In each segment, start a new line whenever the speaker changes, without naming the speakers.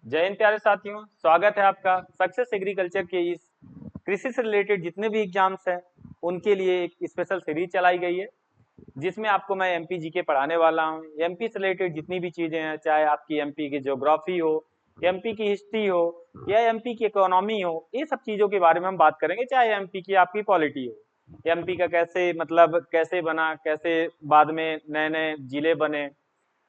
जय हिंद प्यारे साथियों, स्वागत है आपका सक्सेस एग्रीकल्चर के इस कृषि से रिलेटेड जितने भी एग्जाम्स हैं उनके लिए एक स्पेशल सीरीज चलाई गई है, जिसमें आपको मैं एमपी जीके पढ़ाने वाला हूं। एमपी से रिलेटेड जितनी भी चीजें हैं, चाहे आपकी एमपी की ज्योग्राफी हो, एमपी की हिस्ट्री हो या एमपी की इकोनॉमी हो, ये सब चीजों के बारे में हम बात करेंगे। चाहे एमपी की आपकी पॉलिटी हो, एमपी का कैसे मतलब कैसे बना, कैसे बाद में नए नए जिले बने,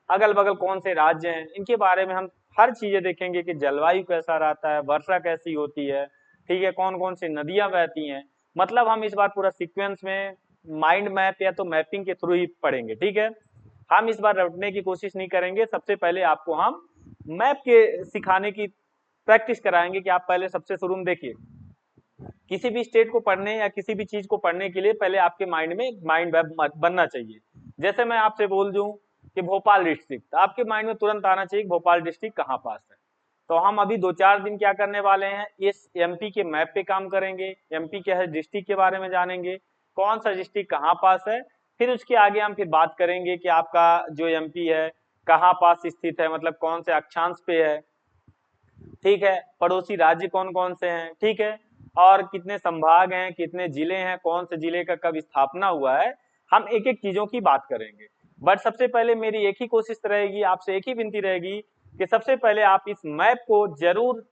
अगल बगल कौन से राज्य हैं, इनके बारे में हम हर चीजें देखेंगे कि जलवायु कैसा रहता है, वर्षा कैसी होती है, ठीक है, कौन कौन सी नदियां बहती हैं। मतलब हम इस बार पूरा सीक्वेंस में माइंड मैप या तो मैपिंग के थ्रू ही पढ़ेंगे, ठीक है। हम इस बार रटने की कोशिश नहीं करेंगे। सबसे पहले आपको हम मैप के सिखाने की प्रैक्टिस कराएंगे कि आप पहले सबसे शुरू में देखिए, किसी भी स्टेट को पढ़ने या किसी भी चीज को पढ़ने के लिए पहले आपके माइंड में माइंड मैप बनना चाहिए। जैसे मैं आपसे बोल दूं कि भोपाल डिस्ट्रिक्ट, तो आपके माइंड में तुरंत आना चाहिए भोपाल डिस्ट्रिक्ट कहाँ पास है। तो हम अभी 2-4 दिन क्या करने वाले हैं, इस एमपी के मैप पे काम करेंगे, एमपी के हर डिस्ट्रिक्ट के बारे में जानेंगे, कौन सा डिस्ट्रिक्ट कहाँ पास है। फिर उसके आगे हम फिर बात करेंगे कि आपका जो एमपी है कहाँ पास स्थित है, मतलब कौन से अक्षांश पे है, ठीक है, पड़ोसी राज्य कौन कौन से हैं, ठीक है, और कितने संभाग हैं, कितने जिले हैं, कौन से जिले का कब स्थापना हुआ है। हम एक एक चीजों की बात करेंगे। बट सबसे पहले मेरी एक ही कोशिश रहेगी, आपसे एक ही विनती रहेगी कि सबसे पहले आप इस मैप को जरूर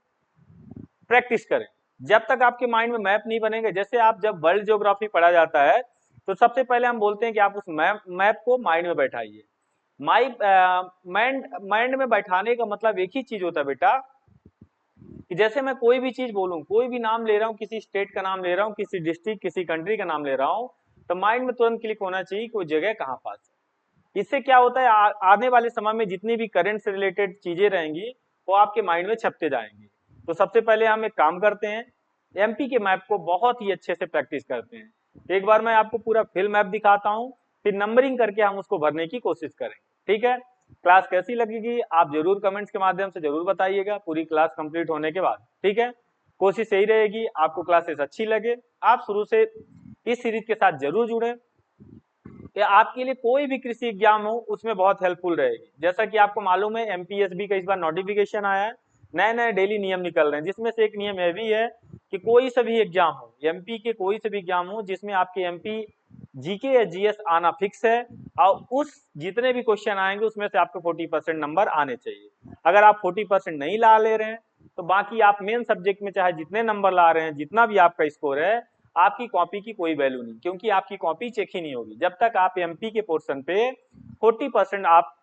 प्रैक्टिस करें। जब तक आपके माइंड में मैप नहीं बनेंगे, जैसे आप जब वर्ल्ड ज्योग्राफी पढ़ा जाता है तो सबसे पहले हम बोलते हैं कि आप उस मैप को माइंड में बैठाइए। माइंड माइंड में बैठाने का मतलब एक ही चीज होता है बेटा, कि जैसे मैं कोई भी चीज बोलूं, कोई भी नाम ले रहा हूं, किसी स्टेट का नाम ले रहा हूं, किसी डिस्ट्रिक्ट किसी कंट्री का नाम ले रहा हूं, तो माइंड में तुरंत क्लिक होना चाहिए कि वो जगह कहाँ पास है। इससे क्या होता है, आने वाले समय में जितनी भी करंट से रिलेटेड चीजें रहेंगी वो आपके माइंड में छपते जाएंगी। तो सबसे पहले हम एक काम करते हैं, एमपी के मैप को बहुत ही अच्छे से प्रैक्टिस करते हैं। एक बार मैं आपको पूरा फिल मैप दिखाता हूँ, फिर नंबरिंग करके हम उसको भरने की कोशिश करेंगे, ठीक है। क्लास कैसी लगेगी आप जरूर कमेंट्स के माध्यम से जरूर बताइएगा पूरी क्लास कंप्लीट होने के बाद, ठीक है। कोशिश यही रहेगी आपको क्लासेस अच्छी लगे, आप शुरू से इस सीरीज के साथ जरूर जुड़े। ये आपके लिए कोई भी कृषि एग्जाम हो उसमें बहुत हेल्पफुल रहेगी। जैसा कि आपको मालूम है एमपीएसबी का इस बार नोटिफिकेशन आया है, नए नए डेली नियम निकल रहे हैं, जिसमें से एक नियम यह भी है कि कोई सा भी एग्जाम हो, एमपी के कोई से भी एग्जाम हो जिसमें आपके एमपी जीके या जीएस आना फिक्स है, और उस जितने भी क्वेश्चन आएंगे उसमें से आपको 40% नंबर आने चाहिए। अगर आप 40% नहीं ला ले रहे हैं तो बाकी आप मेन सब्जेक्ट में चाहे जितने नंबर ला रहे हैं, जितना भी आपका स्कोर है, आपकी कॉपी की कोई वैल्यू नहीं, क्योंकि आपकी कॉपी चेक ही नहीं होगी जब तक आप एमपी के पोर्शन पे 40% आप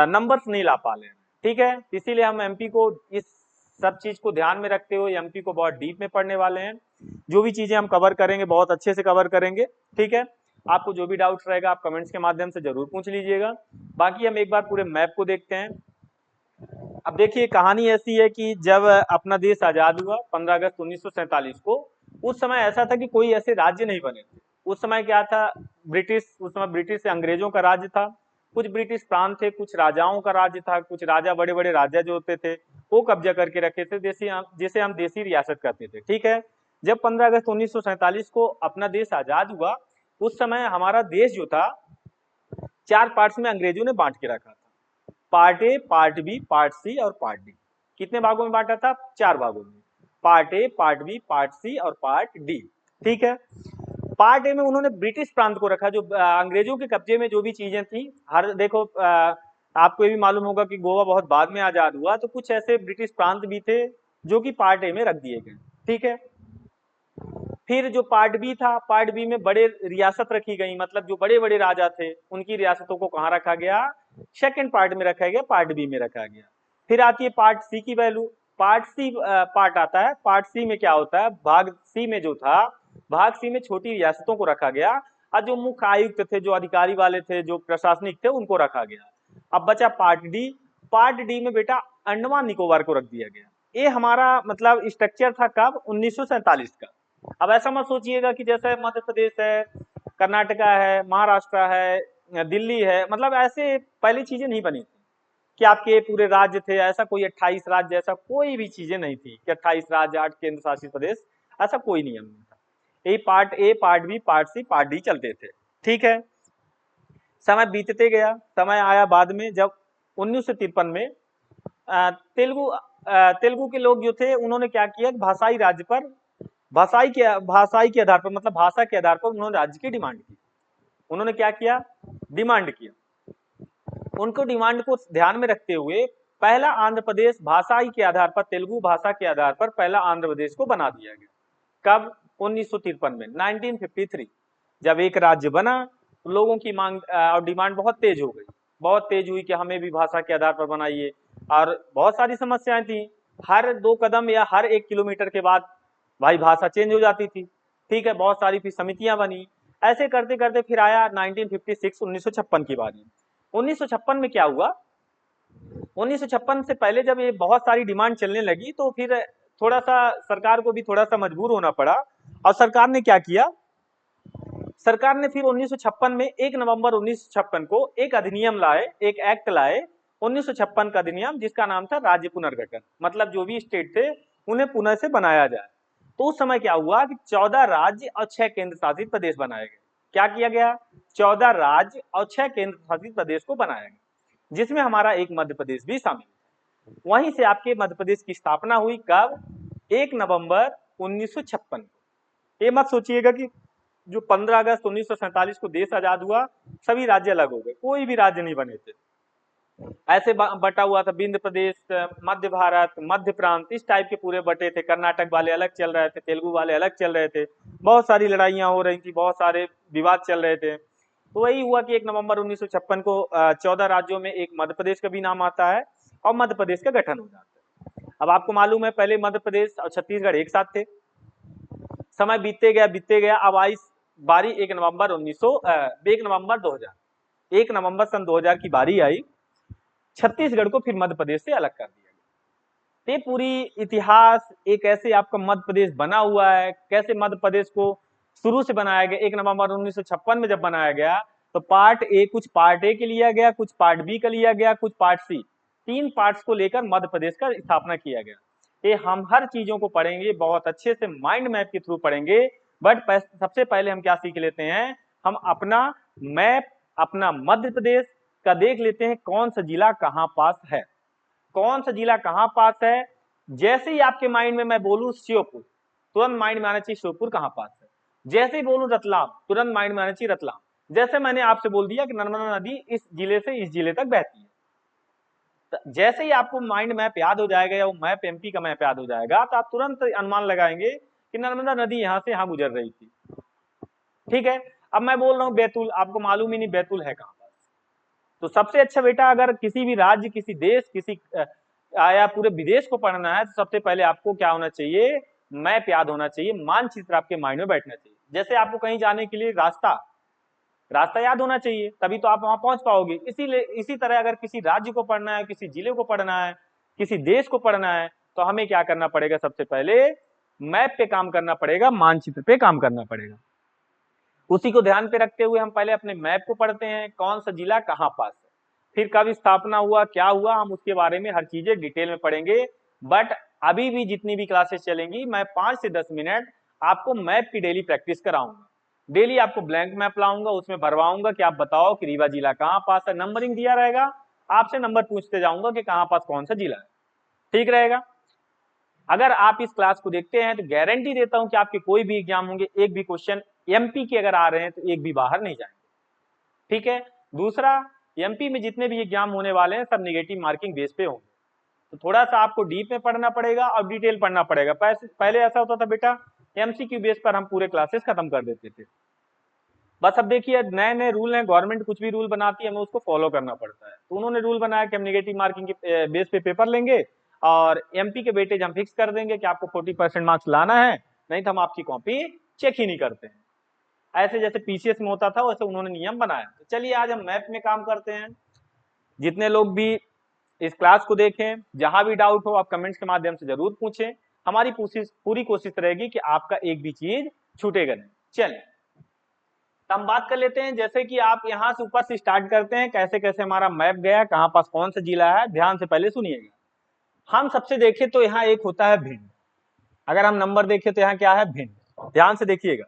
नंबर्स नहीं ला पा रहे हैं, ठीक है। इसीलिए हम एमपी को इस सब चीज को ध्यान में रखते हुए एमपी को बहुत डीप में पढ़ने वाले हैं। जो भी चीजें हम कवर करेंगे बहुत अच्छे से कवर करेंगे, ठीक है। आपको जो भी डाउट्स रहेगा आप कमेंट्स के माध्यम से जरूर पूछ लीजिएगा। बाकी हम एक बार पूरे मैप को देखते हैं। अब देखिए कहानी ऐसी है कि जब अपना देश आजाद हुआ 15 अगस्त 1947 को, उस समय ऐसा था कि कोई ऐसे राज्य नहीं बने थे। उस समय क्या था, उस समय ब्रिटिश से अंग्रेजों का राज्य था। कुछ ब्रिटिश प्रांत थे, कुछ राजाओं का राज्य था, कुछ राजा बड़े बड़े राजा जो होते थे वो कब्जा करके रखे थे, जिसे हम देसी रियासत कहते थे, ठीक है। जब 15 अगस्त 1947 को अपना देश आजाद हुआ, उस समय हमारा देश जो था 4 पार्ट्स में अंग्रेजों ने बांट के रखा था। Part A, part B, part C और पार्ट डी। कितने भागों में बांटा था, 4 भागों में। Part A, part B, part C और पार्ट डी, ठीक है। पार्ट ए में उन्होंने ब्रिटिश प्रांत को रखा, जो अंग्रेजों के कब्जे में जो भी चीजें थी, हर देखो आपको ये भी मालूम होगा कि गोवा बहुत बाद में आजाद हुआ, तो कुछ ऐसे ब्रिटिश प्रांत भी थे जो कि पार्ट ए में रख दिए गए, ठीक है। फिर जो पार्ट बी था, पार्ट बी में बड़े रियासत रखी गई, मतलब जो बड़े बड़े राजा थे उनकी रियासतों को कहाँ रखा गया, सेकंड पार्ट में रखा गया, पार्ट बी में रखा गया। फिर आती है पार्ट सी की वैल्यू। पार्ट सी पार्ट आता है, पार्ट सी में क्या होता है, भाग सी में जो था, भाग सी में छोटी रियासतों को रखा गया, और जो मुख्य आयुक्त थे, जो अधिकारी वाले थे, जो प्रशासनिक थे, उनको रखा गया। अब बचा पार्ट डी। पार्ट डी में बेटा अंडमान निकोबार को रख दिया गया। ये हमारा मतलब स्ट्रक्चर था कब, 1947 का। अब ऐसा मत सोचिएगा कि जैसे मध्य प्रदेश है, कर्नाटका है, महाराष्ट्र है, दिल्ली है, मतलब ऐसे पहली चीजें नहीं बनी थी कि आपके पूरे राज्य थे। ऐसा कोई 28 राज्य, ऐसा कोई भी चीजें नहीं थी कि 28 राज्य 8 केंद्र शासित प्रदेश, ऐसा कोई नियम नहीं था। यही part A, part B, part C, part D चलते थे, ठीक है। समय बीतते गया, समय आया बाद में जब 1953 में तेलुगु तेलुगु के लोग जो थे उन्होंने क्या किया, भाषाई राज्य पर, भाषाई के आधार पर, मतलब भाषा के आधार पर उन्होंने राज्य की डिमांड की। उन्होंने क्या किया, डिमांड किया। उनको डिमांड को ध्यान में रखते हुए पहला आंध्र प्रदेश भाषाई के आधार पर, तेलुगु भाषा के आधार पर पहला आंध्र प्रदेश को बना दिया गया। कब? 1953 में, 1953। जब एक राज्य बना तो लोगों की मांग और डिमांड बहुत तेज हो गई, बहुत तेज हुई कि हमें भी भाषा के आधार पर बनाइए। और बहुत सारी समस्याएं थी, हर 2 कदम या हर 1 किलोमीटर के बाद भाई भाषा चेंज हो जाती थी। ठीक है, बहुत सारी फिर समितियां बनी। ऐसे करते करते फिर आया 1956, 1956 की बारी। 1956 में क्या हुआ, 1956 से पहले जब ये बहुत सारी डिमांड चलने लगी तो फिर थोड़ा सा सरकार को भी थोड़ा सा मजबूर होना पड़ा। और सरकार ने क्या किया, सरकार ने फिर 1956 में 1 नवंबर 1956 को एक अधिनियम लाए, एक एक्ट लाए 1956 का अधिनियम, जिसका नाम था राज्य पुनर्गठन। मतलब जो भी स्टेट थे उन्हें पुनः से बनाया जाए। तो उस समय क्या हुआ कि 14 राज्य और 6 केंद्र शासित प्रदेश बनाए गए। क्या किया गया, 14 राज्य और 6 केंद्र शासित प्रदेश को बनाया गया, जिसमें हमारा एक मध्य प्रदेश भी शामिल है। वहीं से आपके मध्य प्रदेश की स्थापना हुई कब, 1 नवंबर 1956 को। ये मत सोचिएगा कि जो 15 अगस्त 1947 को देश आजाद हुआ सभी राज्य अलग हो गए, कोई भी राज्य नहीं बने थे। ऐसे बटा हुआ था, विंध्य प्रदेश, मध्य भारत, मध्य प्रांत, इस टाइप के पूरे बटे थे। कर्नाटक वाले अलग चल रहे थे, तेलुगु वाले अलग चल रहे थे, बहुत सारी लड़ाइयां हो रही थी, बहुत सारे विवाद चल रहे थे। तो वही हुआ कि 1 नवंबर 1956 को 14 राज्यों में एक मध्य प्रदेश का भी नाम आता है और मध्य प्रदेश का गठन हो जाता है। अब आपको मालूम है पहले मध्य प्रदेश और छत्तीसगढ़ एक साथ थे। समय बीतते गया, अब आई बारी 1 नवंबर 2000, 1 नवंबर सन 2000 की बारी आई। छत्तीसगढ़ को फिर मध्य प्रदेश से अलग कर दिया गया। ये पूरी इतिहास एक ऐसे आपका मध्य प्रदेश बना हुआ है, कैसे मध्य प्रदेश को शुरू से बनाया गया। 1 नवंबर 1956 में जब बनाया गया तो पार्ट ए, कुछ पार्ट ए के लिया गया, कुछ पार्ट बी का लिया गया, कुछ पार्ट सी, 3 पार्ट्स को लेकर मध्य प्रदेश का स्थापना किया गया। ये हम हर चीजों को पढ़ेंगे, बहुत अच्छे से माइंड मैप के थ्रू पढ़ेंगे। बट सबसे पहले हम क्या सीख लेते हैं, हम अपना मैप, अपना मध्य प्रदेश का देख लेते हैं कौन सा जिला कहां पास है, कौन सा जिला कहां पास है। जैसे ही आपके माइंड में मैं बोलूं श्योपुर, तुरंत माइंड में आना चाहिए श्योपुर कहां पास है। जैसे ही बोलूं रतलाम, तुरंत माइंड में आना चाहिए रतलाम। जैसे मैंने आपसे बोल दिया कि नर्मदा नदी इस जिले से इस जिले तक बहती है, तो जैसे ही आपको माइंड मैप याद हो जाएगा या वो मैप एमपी का मैप याद हो जाएगा तो आप तुरंत अनुमान लगाएंगे कि नर्मदा नदी यहां से यहां गुजर रही थी। ठीक है, अब मैं बोल रहा हूं बैतूल, आपको मालूम ही नहीं बैतूल है कहां। तो सबसे अच्छा बेटा, अगर किसी भी राज्य, किसी देश, किसी या पूरे विदेश को पढ़ना है तो सबसे पहले आपको क्या होना चाहिए, मैप याद होना चाहिए, मानचित्र आपके माइंड में बैठना चाहिए। जैसे आपको कहीं जाने के लिए रास्ता याद होना चाहिए, तभी तो आप वहां पहुंच पाओगे। इसी तरह अगर किसी राज्य को पढ़ना है, किसी जिले को पढ़ना है, किसी देश को पढ़ना है, तो हमें क्या करना पड़ेगा, सबसे पहले मैप पे काम करना पड़ेगा, मानचित्र पे काम करना पड़ेगा। उसी को ध्यान पे रखते हुए हम पहले अपने मैप को पढ़ते हैं, कौन सा जिला कहां पास है, फिर कब स्थापना हुआ, क्या हुआ, हम उसके बारे में हर चीजें डिटेल में पढ़ेंगे। बट अभी भी जितनी भी क्लासेस चलेंगी, मैं 5 से 10 मिनट आपको मैप की डेली प्रैक्टिस कराऊंगा। डेली आपको ब्लैंक मैप लाऊंगा, उसमें भरवाऊंगा कि आप बताओ कि रीवा जिला कहां पास है। नंबरिंग दिया रहेगा, आपसे नंबर पूछते जाऊंगा कि कहां पास कौन सा जिला है। ठीक रहेगा। अगर आप इस क्लास को देखते हैं तो गारंटी देता हूं कि आपके कोई भी एग्जाम होंगे, एक भी क्वेश्चन एमपी के अगर आ रहे हैं तो एक भी बाहर नहीं जाएंगे। ठीक है। दूसरा, एमपी में जितने भी एग्जाम होने वाले हैं सब नेगेटिव मार्किंग बेस पे होंगे, तो थोड़ा सा आपको डीप में पढ़ना पड़ेगा और डिटेल पढ़ना पड़ेगा। पहले ऐसा होता था बेटा, एमसीक्यू बेस पर हम पूरे क्लासेस खत्म कर देते थे। बस अब देखिए नए नए रूल हैं, गवर्नमेंट कुछ भी रूल बनाती है हमें उसको फॉलो करना पड़ता है। तो उन्होंने रूल बनाया कि हम नेगेटिव मार्किंग के बेस पे पेपर लेंगे और एमपी के वेटेज हम फिक्स कर देंगे कि आपको 40% मार्क्स लाना है, नहीं तो हम आपकी कॉपी चेक ही नहीं करते हैं। ऐसे जैसे पीसीएस में होता था वैसे उन्होंने नियम बनाया। तो चलिए आज हम मैप में काम करते हैं। जितने लोग भी इस क्लास को देखें, जहां भी डाउट हो आप कमेंट्स के माध्यम से जरूर पूछें। हमारी पूरी कोशिश रहेगी कि आपका एक भी चीज छूटेगा नहीं। चलिए हम बात कर लेते हैं, जैसे कि आप यहां से ऊपर से स्टार्ट करते हैं, कैसे कैसे हमारा मैप गया, कहां पास कौन सा जिला है। ध्यान से पहले सुनिएगा। हम सबसे देखें तो यहाँ एक होता है भिंड। अगर हम नंबर देखें तो यहाँ क्या है, भिंड। ध्यान से देखिएगा,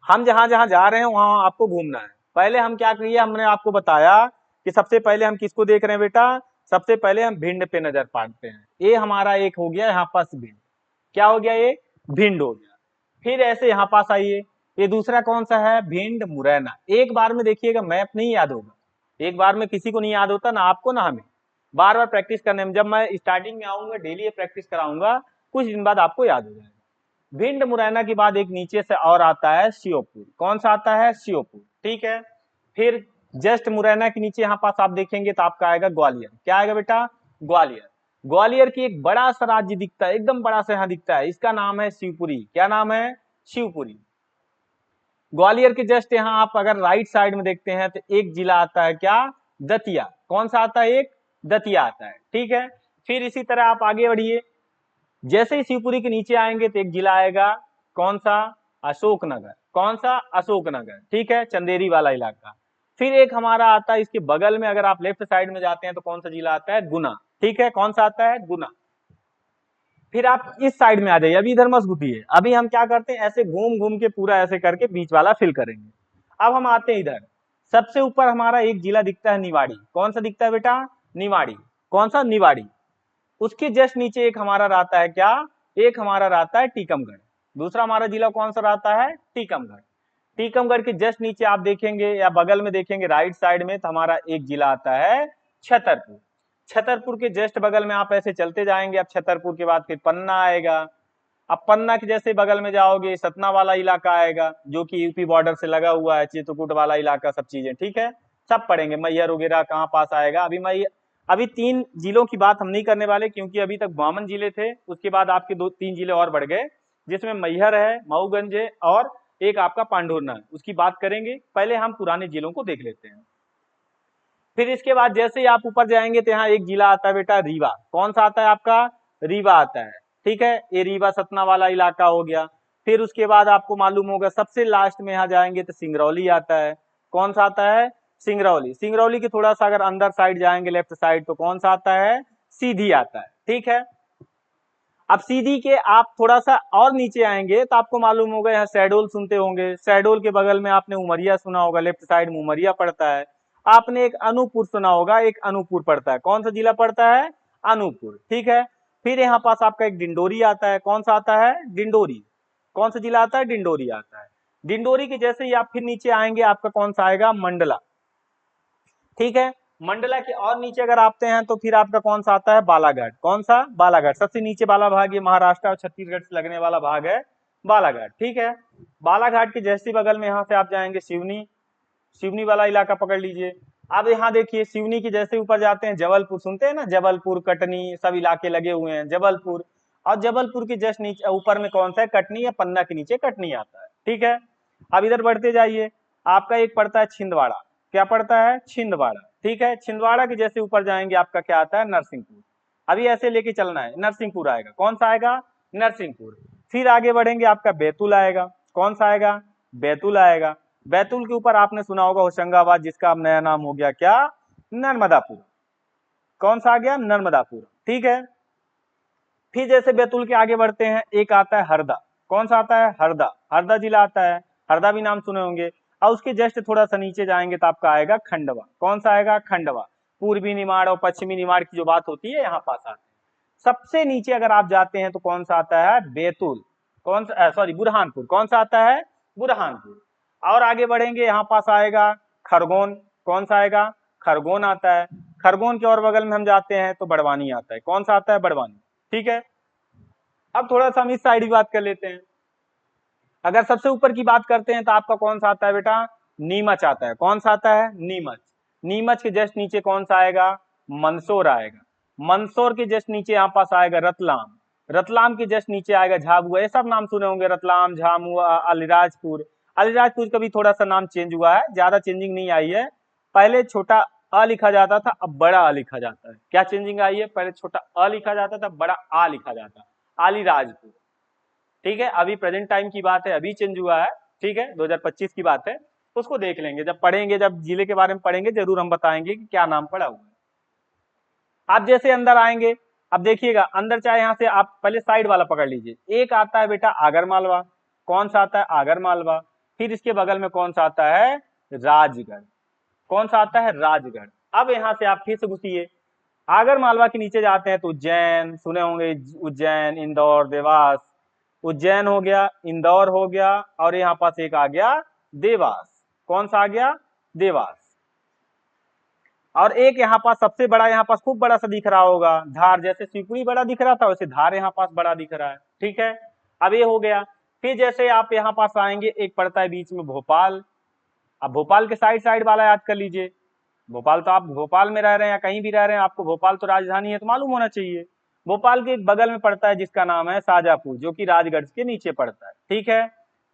हम जहां जहां जा रहे हैं वहां आपको घूमना है। पहले हम क्या किए, हमने आपको बताया कि सबसे पहले हम किसको देख रहे हैं बेटा, सबसे पहले हम भिंड पे नजर पाते हैं। ये हमारा एक हो गया यहाँ पास भिंड, क्या हो गया ये, भिंड हो गया। फिर ऐसे यहाँ पास आइए, ये दूसरा कौन सा है, भिंड मुरैना। एक बार में देखिएगा मैप नहीं याद होगा, एक बार में किसी को नहीं याद होता, ना आपको ना हमें, बार बार प्रैक्टिस करने में। जब मैं स्टार्टिंग में आऊंगा डेली ये प्रैक्टिस कराऊंगा, कुछ दिन बाद आपको याद हो जाएगा। भिंड मुरैना के बाद एक नीचे से और आता है श्योपुर, कौन सा आता है, श्योपुर, ठीक है। फिर जस्ट मुरैना के नीचे यहाँ पास आप देखेंगे तो आपका आएगा ग्वालियर, क्या आएगा बेटा, ग्वालियर। ग्वालियर की एक बड़ा सा राज्य दिखता है, एकदम बड़ा सा यहाँ दिखता है, इसका नाम है शिवपुरी, क्या नाम है, शिवपुरी। ग्वालियर के जस्ट यहाँ आप अगर राइट साइड में देखते हैं तो एक जिला आता है, क्या, दतिया, कौन सा आता है, एक दतिया आता है, ठीक है। फिर इसी तरह आप आगे बढ़िए, जैसे ही शिवपुरी के नीचे आएंगे तो एक जिला आएगा, कौन सा, अशोकनगर, कौन सा, अशोकनगर, ठीक है, चंदेरी वाला इलाका। फिर एक हमारा आता है इसके बगल में, अगर आप लेफ्ट साइड में जाते हैं तो कौन सा जिला आता है, गुना, ठीक है, कौन सा आता है, गुना। फिर आप इस साइड में आ जाइए, अभी इधर मत घुसिए, अभी हम क्या करते हैं ऐसे घूम घूम के पूरा ऐसे करके बीच वाला फिल करेंगे। अब हम आते हैं इधर, सबसे ऊपर हमारा एक जिला दिखता है निवाड़ी, कौन सा दिखता है बेटा, निवाड़ी, कौन सा, निवाड़ी। उसके जस्ट नीचे एक हमारा रहता है, क्या, एक हमारा रहता है टीकमगढ़। दूसरा हमारा जिला कौन सा रहता है, टीकमगढ़। टीकमगढ़ के जस्ट नीचे आप देखेंगे या बगल में देखेंगे राइट साइड में तो हमारा एक जिला आता है छतरपुर। छतरपुर के जस्ट बगल में आप ऐसे चलते जाएंगे, अब छतरपुर के बाद फिर पन्ना आएगा। अब पन्ना के जैसे बगल में जाओगे सतना वाला इलाका आएगा, जो कि यूपी बॉर्डर से लगा हुआ है, चित्रकूट वाला इलाका, सब चीजें, ठीक है, सब पढ़ेंगे। मैहर वगैरह कहाँ पास आएगा, अभी 3 जिलों की बात हम नहीं करने वाले, क्योंकि अभी तक 52 जिले थे, उसके बाद आपके 2-3 जिले और बढ़ गए, जिसमें मैहर है, मऊगंज है, और एक आपका पांढुर्ना है, उसकी बात करेंगे। पहले हम पुराने जिलों को देख लेते हैं। फिर इसके बाद जैसे ही आप ऊपर जाएंगे तो यहाँ एक जिला आता है बेटा रीवा, कौन सा आता है आपका, रीवा आता है, ठीक है, ये रीवा सतना वाला इलाका हो गया। फिर उसके बाद आपको मालूम होगा सबसे लास्ट में यहाँ जाएंगे तो सिंगरौली आता है, कौन सा आता है, सिंगरौली। सिंगरौली के थोड़ा सा अगर अंदर साइड जाएंगे लेफ्ट साइड तो कौन सा आता है, सीधी आता है, ठीक है। अब सीधी के आप थोड़ा सा और नीचे आएंगे तो आपको मालूम होगा यहाँ शहडोल सुनते होंगे, शहडोल के बगल में आपने उमरिया सुना होगा, लेफ्ट साइड में उमरिया पड़ता है। आपने एक अनूपपुर सुना होगा, एक अनूपपुर पड़ता है, कौन सा जिला पड़ता है, अनूपपुर, ठीक है। फिर यहाँ पास आपका एक डिंडोरी आता है, कौन सा आता है, डिंडोरी, कौन सा जिला आता है, डिंडोरी आता है। डिंडोरी के जैसे ही आप फिर नीचे आएंगे आपका कौन सा आएगा, मंडला, ठीक है। मंडला के और नीचे अगर आते हैं तो फिर आपका कौन सा आता है, बालाघाट, कौन सा, बालाघाट, सबसे नीचे वाला भाग ये महाराष्ट्र और छत्तीसगढ़ से लगने वाला भाग है बालाघाट, ठीक है। बालाघाट के जैसे बगल में यहाँ से आप जाएंगे सिवनी, सिवनी वाला इलाका पकड़ लीजिए। अब यहाँ देखिए सिवनी के जैसे ऊपर जाते हैं जबलपुर, सुनते हैं ना, जबलपुर, कटनी, सब इलाके लगे हुए हैं, जबलपुर। और जबलपुर के जस्ट नीचे ऊपर में कौन सा है, कटनी, या पन्ना के नीचे कटनी आता है, ठीक है। अब इधर बढ़ते जाइए, आपका एक पड़ता है छिंदवाड़ा, क्या पड़ता है, छिंदवाड़ा, ठीक है। छिंदवाड़ा के जैसे ऊपर जाएंगे आपका क्या आता है, नरसिंहपुर। अभी ऐसे लेके चलना है, नरसिंहपुर आएगा, कौन सा आएगा, नरसिंहपुर। फिर आगे बढ़ेंगे आपका बैतूल आएगा, कौन सा आएगा, बैतूल आएगा। बैतूल के ऊपर आपने सुना होगा होशंगाबाद, जिसका अब नया नाम हो गया क्या, नर्मदापुर, कौन सा आ गया, नर्मदापुर, ठीक है। फिर जैसे बैतूल के आगे बढ़ते हैं एक आता है हरदा, कौन सा आता है, हरदा, हरदा जिला आता है, हरदा भी नाम सुने होंगे। और उसके जस्ट थोड़ा सा नीचे जाएंगे तो आपका आएगा खंडवा, कौन सा आएगा, खंडवा। पूर्वी निमाड़ और पश्चिमी निमाड़ की जो बात होती है यहाँ पास आते हैं। सबसे नीचे अगर आप जाते हैं तो कौन सा आता है, बैतूल, कौन सा, सॉरी बुरहानपुर, कौन सा आता है, बुरहानपुर। और आगे बढ़ेंगे यहाँ पास आएगा खरगोन, कौन सा आएगा, खरगोन आता है। खरगोन के और बगल में हम जाते हैं तो बड़वानी आता है, कौन सा आता है, बड़वानी, ठीक है। अब थोड़ा सा हम इस साइड की बात कर लेते हैं। अगर सबसे ऊपर की बात करते हैं तो आपका कौन सा आता है बेटा, नीमच आता है, कौन सा आता है, नीमच। नीमच के जस्ट नीचे कौन सा आएगा, मंदसौर आएगा। मंदसौर के जस्ट नीचे यहाँ पास आएगा रतलाम। रतलाम के जस्ट नीचे आएगा झाबुआ, ये सब नाम सुने होंगे, रतलाम, झामुआ, अलीराजपुर। अलीराजपुर का भी थोड़ा सा नाम चेंज हुआ है, ज्यादा चेंजिंग नहीं आई है। पहले छोटा अ लिखा जाता था, अब बड़ा अ लिखा जाता है। क्या चेंजिंग आई है, पहले छोटा अ लिखा जाता था, बड़ा आ लिखा जाता, अलीराजपुर, ठीक है। अभी प्रेजेंट टाइम की बात है, अभी चेंज हुआ है, ठीक है, 2025 की बात है। उसको देख लेंगे जब पढ़ेंगे, जब जिले के बारे में पढ़ेंगे जरूर हम बताएंगे कि क्या नाम पड़ा हुआ है। आप जैसे अंदर आएंगे, अब देखिएगा अंदर, चाहे यहाँ से आप पहले साइड वाला पकड़ लीजिए, एक आता है बेटा आगर मालवा, कौन सा आता है, आगर मालवा। फिर इसके बगल में कौन सा आता है, राजगढ़, कौन सा आता है, राजगढ़। अब यहाँ से आप फिर से घुसिए, आगर मालवा के नीचे जाते हैं तो उज्जैन, सुने होंगे उज्जैन, इंदौर, देवास। उज्जैन हो गया, इंदौर हो गया, और यहाँ पास एक आ गया देवास। कौन सा आ गया? देवास। और एक यहाँ पास सबसे बड़ा, यहाँ पास खूब बड़ा सा दिख रहा होगा धार, जैसे शिवपुरी बड़ा दिख रहा था वैसे धार यहाँ पास बड़ा दिख रहा है। ठीक है, अब ये हो गया। फिर जैसे आप यहाँ पास आएंगे, एक पड़ता है बीच में भोपाल। अब भोपाल के साइड साइड वाला याद कर लीजिए। भोपाल तो आप भोपाल में रह रहे हैं या कहीं भी रह रहे हैं, आपको भोपाल तो राजधानी है तो मालूम होना चाहिए। भोपाल के एक बगल में पड़ता है जिसका नाम है शाजापुर, जो कि राजगढ़ के नीचे पड़ता है। ठीक है,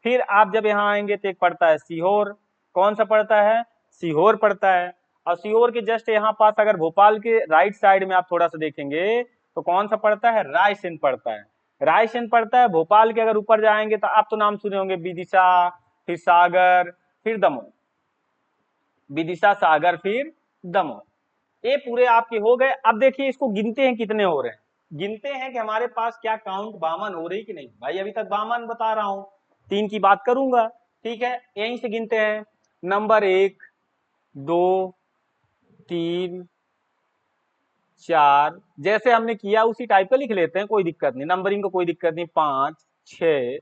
फिर आप जब यहाँ आएंगे तो एक पड़ता है सीहोर। कौन सा पड़ता है? सीहोर पड़ता है। और सीहोर के जस्ट यहाँ पास अगर भोपाल के राइट साइड में आप थोड़ा सा देखेंगे तो कौन सा पड़ता है? रायसेन पड़ता है। रायसेन पड़ता है। भोपाल के अगर ऊपर जाएंगे तो आप तो नाम सुने होंगे, विदिशा, फिर सागर, फिर दमोह। विदिशा, सागर, फिर दमोह। ये पूरे आपके हो गए। अब देखिए इसको गिनते हैं कितने हो रहे हैं, गिनते हैं कि हमारे पास क्या काउंट 52 हो रही कि नहीं। भाई अभी तक 52 बता रहा हूं, 3 की बात करूंगा। ठीक है, यहीं से गिनते हैं। नंबर 1, 2, 3, 4, जैसे हमने किया उसी टाइप का लिख लेते हैं, कोई दिक्कत नहीं, नंबरिंग को कोई दिक्कत नहीं। 5, 6,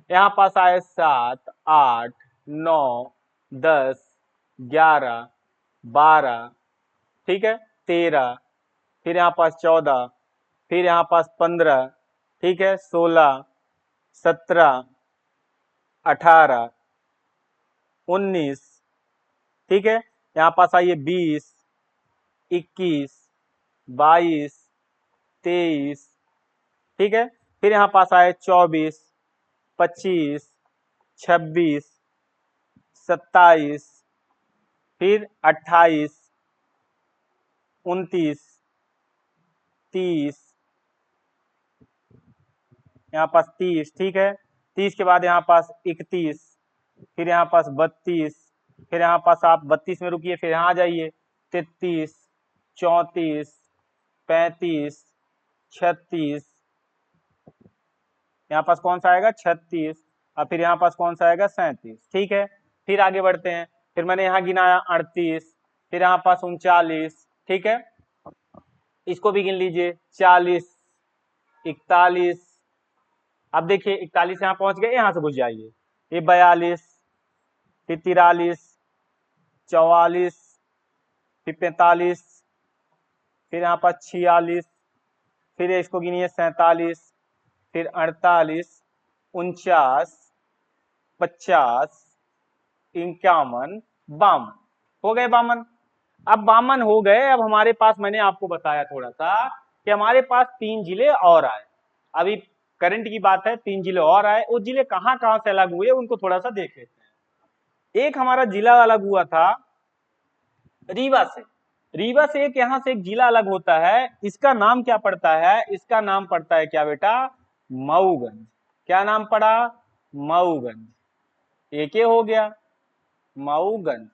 यहाँ पास आए 7, 8, 9, 10, 11, 12, ठीक है, 13, फिर यहाँ पास 14, फिर यहाँ पास 15, ठीक है, 16, 17, 18, 19, ठीक है, यहाँ पास आइए 20, 21, 22, 23, ठीक है, फिर यहाँ पास आए 24, 25, 26, 27, फिर 28, 29, 30, यहाँ पास 30, ठीक है, 30 के बाद यहाँ पास 31, फिर यहाँ पास 32, फिर यहाँ पास आप 32 में रुकिए, फिर यहाँ आ जाइए 33, 34, 35, 36, यहाँ पास कौन सा आएगा? 36, और फिर यहाँ पास कौन सा आएगा? 37, ठीक है। फिर आगे बढ़ते हैं, फिर मैंने यहाँ गिनाया 38, फिर यहाँ पास 39, ठीक है, इसको भी गिन लीजिए 40, 41, अब देखिए 41 यहाँ पहुंच गए, यहाँ से घुस जाइए, ये 42, फिर 43, 44, फिर 45, फिर यहाँ पर 46, फिर इसको गिनिए 47, फिर 48, 49, 50, 51, 52, हो गए 52। अब 52 हो गए। अब हमारे पास, मैंने आपको बताया थोड़ा सा कि हमारे पास 3 जिले और आए। अभी करंट की बात है, 3 जिले और आए। वो जिले कहाँ कहाँ से अलग हुए उनको थोड़ा सा देख लेते हैं। एक हमारा जिला अलग हुआ था रीवा से। रीवा से एक, यहाँ से एक जिला अलग होता है, इसका नाम क्या पड़ता है? इसका नाम पड़ता है क्या बेटा? मऊगंज। क्या नाम पड़ा? मऊगंज। एक ये हो गया मऊगंज।